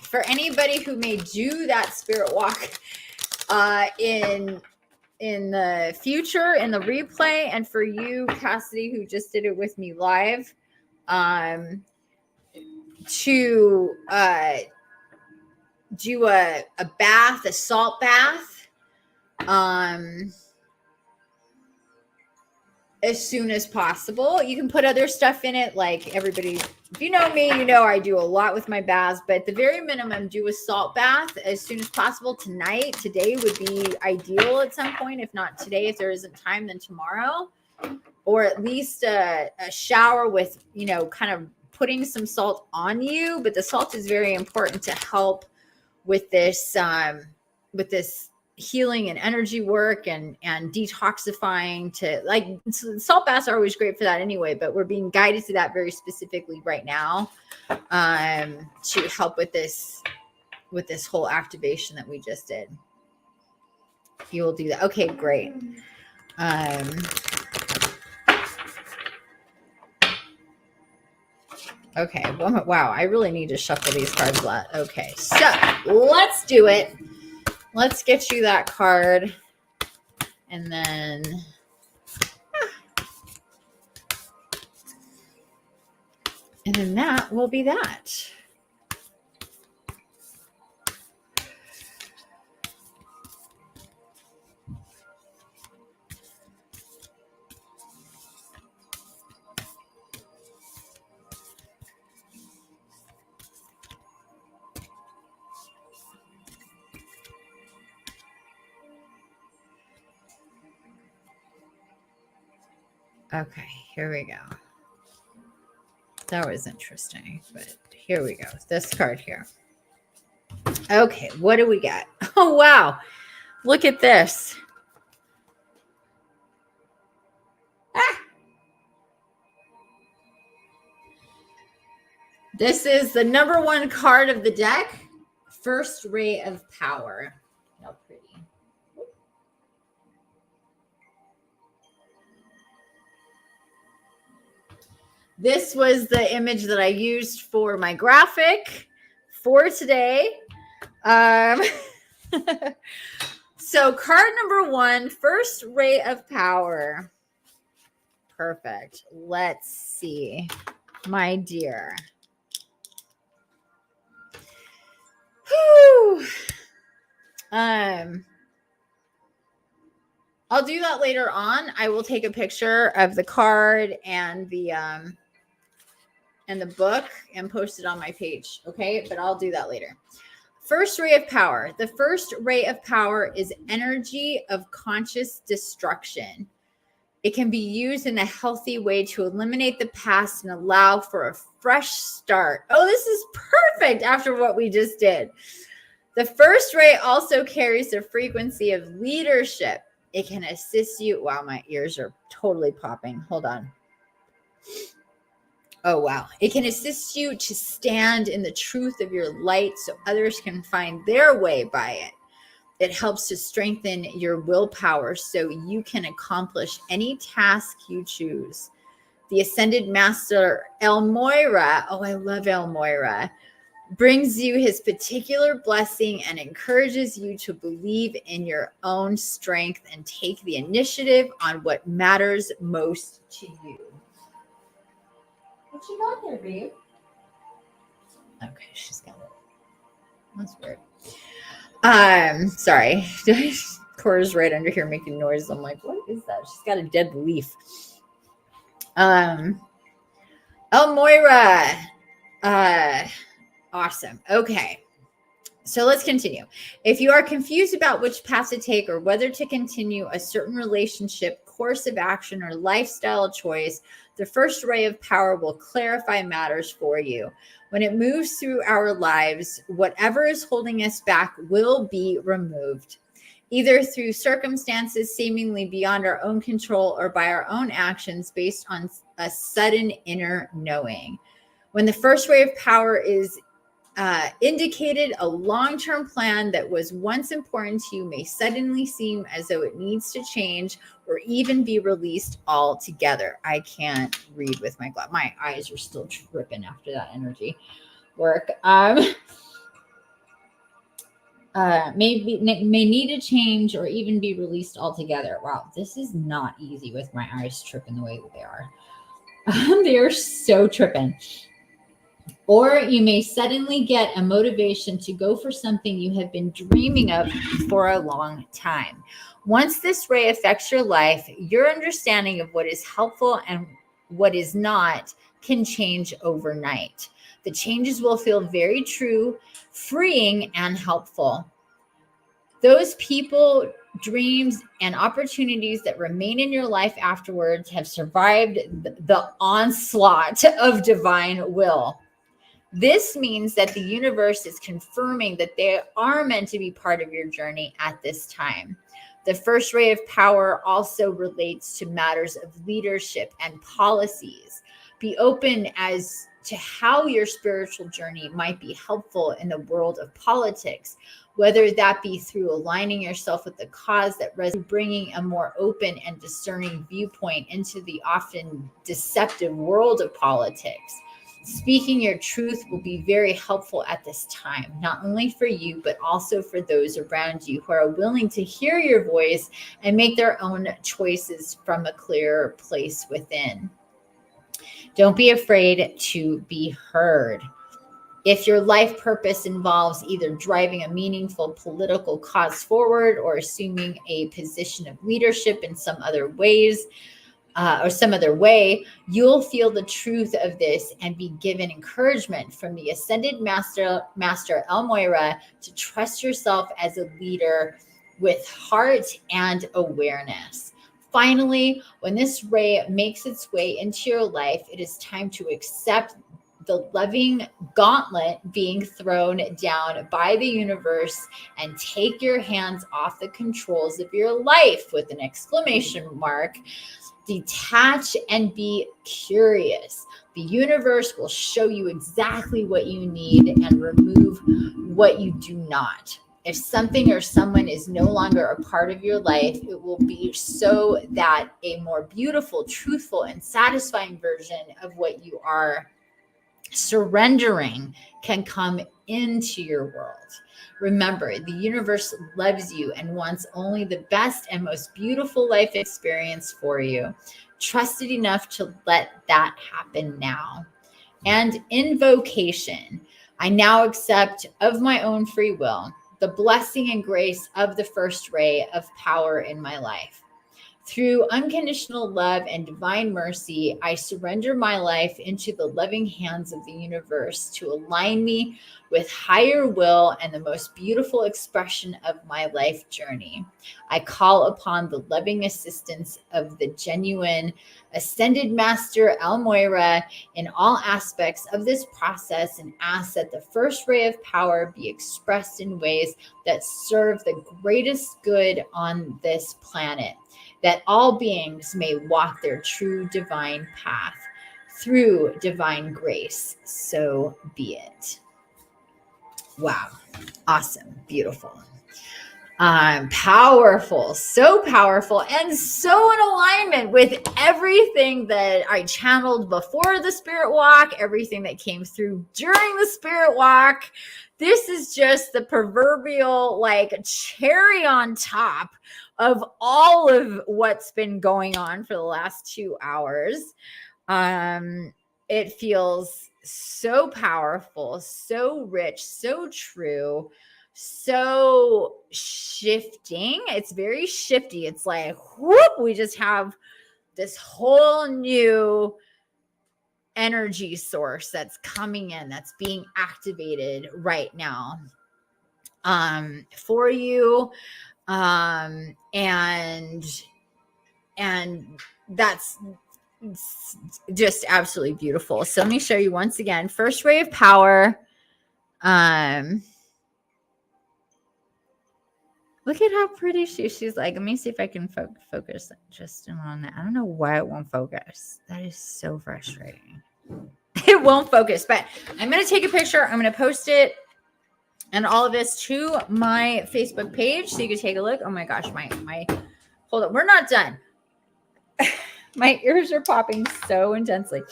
For anybody who may do that spirit walk in the future, in the replay, and for you, Cassidy, who just did it with me live, to do a bath, a salt bath, as soon as possible. You can put other stuff in it, like everybody, if you know me, you know I do a lot with my baths, but at the very minimum, do a salt bath as soon as possible. Today would be ideal at some point. If not today, if there isn't time, then tomorrow, or at least a shower with, kind of putting some salt on you. But the salt is very important to help with this healing and energy work and detoxifying. To like, salt baths are always great for that anyway, but we're being guided to that very specifically right now, to help with this whole activation that we just did. You will do that. Okay, great. Okay. Wow. I really need to shuffle these cards a lot. Okay. So let's do it. Let's get you that card. And then that will be that. Okay, here we go. That was interesting, but here we go. This card here. Okay, what do we got? Oh, wow. Look at this. Ah! This is the number one card of the deck. First Ray of Power. How pretty. This was the image that I used for my graphic for today. So card number one, First Ray of Power. Perfect. Let's see, my dear. Whew. I'll do that later on. I will take a picture of the card and the book and post it on my page. Okay, but I'll do that later. First Ray of Power. The first ray of power is energy of conscious destruction. It can be used in a healthy way to eliminate the past and allow for a fresh start. Oh, this is perfect after what we just did. The first ray also carries the frequency of leadership. It can assist you. Wow, my ears are totally popping. Hold on. Oh, wow. It can assist you to stand in the truth of your light so others can find their way by it. It helps to strengthen your willpower so you can accomplish any task you choose. The Ascended Master El Moira, oh, I love El Moira, brings you his particular blessing and encourages you to believe in your own strength and take the initiative on what matters most to you. What you got there, babe? Okay, she's got it. That's weird. Sorry. Cora's right under here making noise. I'm like, what is that? She's got a dead leaf. El Moira. Awesome. Okay. So let's continue. If you are confused about which path to take or whether to continue a certain relationship, course of action, or lifestyle choice, the first ray of power will clarify matters for you. When it moves through our lives, whatever is holding us back will be removed, either through circumstances seemingly beyond our own control or by our own actions based on a sudden inner knowing. When the first ray of power is indicated, a long-term plan that was once important to you may suddenly seem as though it needs to change or even be released altogether. I can't read with my glasses. My eyes are still tripping after that energy work. May need to change or even be released altogether. Wow, this is not easy with my eyes tripping the way that they are. They are so tripping. Or you may suddenly get a motivation to go for something you have been dreaming of for a long time. Once this ray affects your life, your understanding of what is helpful and what is not can change overnight. The changes will feel very true, freeing, and helpful. Those people, dreams, and opportunities that remain in your life afterwards have survived the onslaught of divine will. This means that the universe is confirming that they are meant to be part of your journey at this time. The first ray of power also relates to matters of leadership and policies. Be open as to how your spiritual journey might be helpful in the world of politics, whether that be through aligning yourself with the cause that resonates, bringing a more open and discerning viewpoint into the often deceptive world of politics. Speaking your truth will be very helpful at this time, not only for you, but also for those around you who are willing to hear your voice and make their own choices from a clearer place within. Don't be afraid to be heard. If your life purpose involves either driving a meaningful political cause forward or assuming a position of leadership in some other ways, or some other way, you'll feel the truth of this and be given encouragement from the Ascended Master El Moira to trust yourself as a leader with heart and awareness. Finally, when this ray makes its way into your life, it is time to accept the loving gauntlet being thrown down by the universe and take your hands off the controls of your life with an exclamation mark. Detach and be curious. The universe will show you exactly what you need and remove what you do not. If something or someone is no longer a part of your life, it will be so that a more beautiful, truthful, and satisfying version of what you are surrendering can come into your world. Remember, the universe loves you and wants only the best and most beautiful life experience for you. Trust it enough to let that happen now. And invocation. I now accept of my own free will the blessing and grace of the first ray of power in my life. Through unconditional love and divine mercy, I surrender my life into the loving hands of the universe to align me with higher will and the most beautiful expression of my life journey. I call upon the loving assistance of the genuine Ascended Master El Moira in all aspects of this process and ask that the first ray of power be expressed in ways that serve the greatest good on this planet, that all beings may walk their true divine path through divine grace. So be it. Wow. Awesome. Beautiful. Powerful. So powerful and so in alignment with everything that I channeled before the spirit walk, everything that came through during the spirit walk. This is just the proverbial like cherry on top of all of what's been going on for the last 2 hours. It feels so powerful, so rich, so true, so shifting. It's very shifty. It's like, whoop, we just have this whole new energy source that's coming in, that's being activated right now for you. And that's just absolutely beautiful. So let me show you once again, first ray of power. Look at how pretty she's like, let me see if I can focus just on that. I don't know why it won't focus. That is so frustrating. It won't focus, but I'm going to take a picture. I'm going to post it and all of this to my Facebook page so you can take a look. Oh my gosh, my hold on. We're not done. My ears are popping so intensely.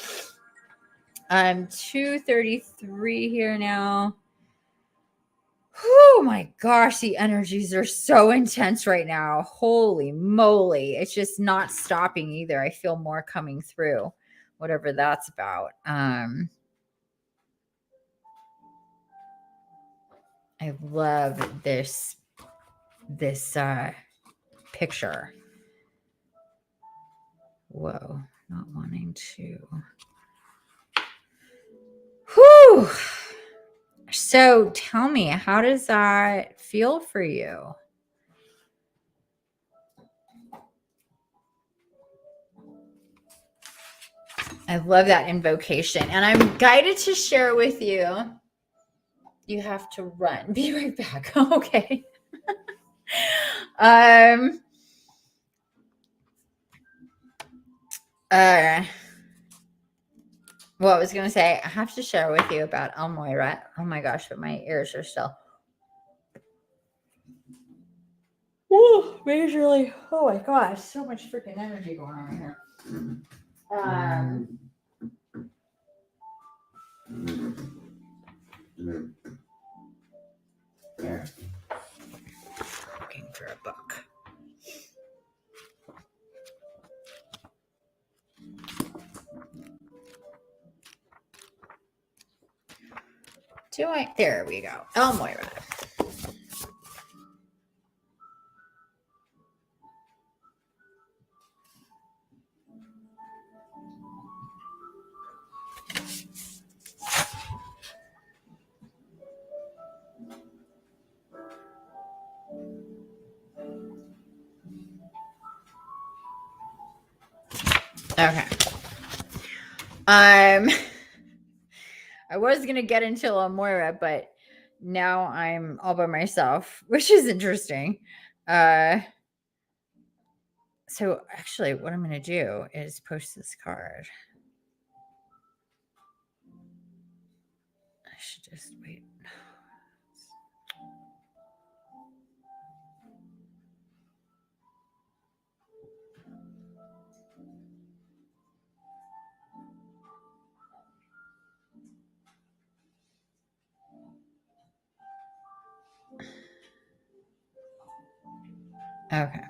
2:33 here now. Oh my gosh, the energies are so intense right now. Holy moly. It's just not stopping either. I feel more coming through, whatever that's about. I love this picture. Whoa, not wanting to. Whew. So tell me, how does that feel for you? I love that invocation. And I'm guided to share with you. You have to run. Be right back. Okay. Well, I was going to say, I have to share with you about El Moira. Oh my gosh, but my ears are still. Woo, majorly. Oh my gosh, so much freaking energy going on here. Looking for a book. There we go. Moira. Okay. I was gonna get into Moira, but now I'm all by myself, which is interesting. So actually, what I'm gonna do is post this card. I should just wait. Okay.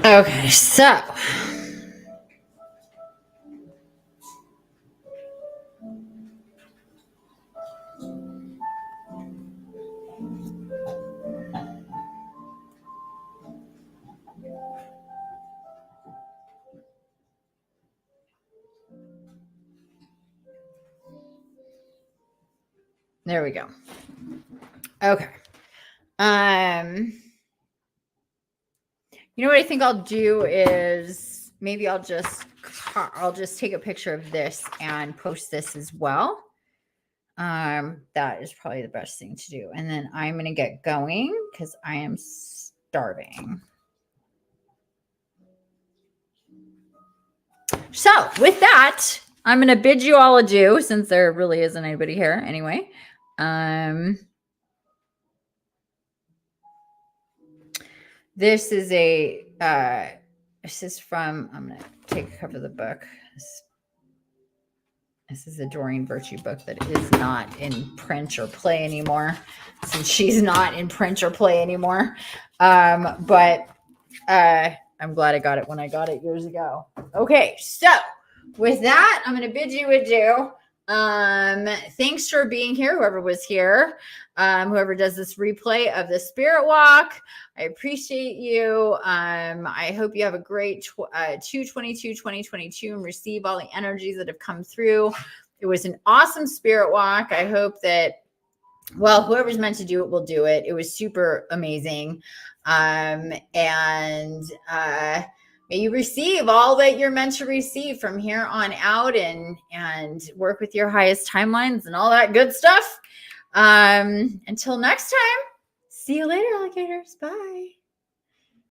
Okay, so there we go. Okay. You know what I think I'll do is maybe I'll just take a picture of this and post this as well. That is probably the best thing to do. And then I'm going to get going because I am starving. So with that, I'm going to bid you all adieu since there really isn't anybody here anyway. This is from, I'm going to take a cover of the book. This is a Doreen Virtue book that is not in print or play anymore, since she's not in print or play anymore. But I'm glad I got it when I got it years ago. Okay, so with that, I'm going to bid you adieu. Thanks for being here, whoever was here, whoever does this replay of the Spirit Walk. I appreciate you. I hope you have a great 2/22/2022 and receive all the energies that have come through. It was an awesome Spirit Walk. I hope that, well, whoever's meant to do it will do it. It was super amazing. May you receive all that you're meant to receive from here on out, and work with your highest timelines and all that good stuff. Until next time, see you later, alligators. Bye.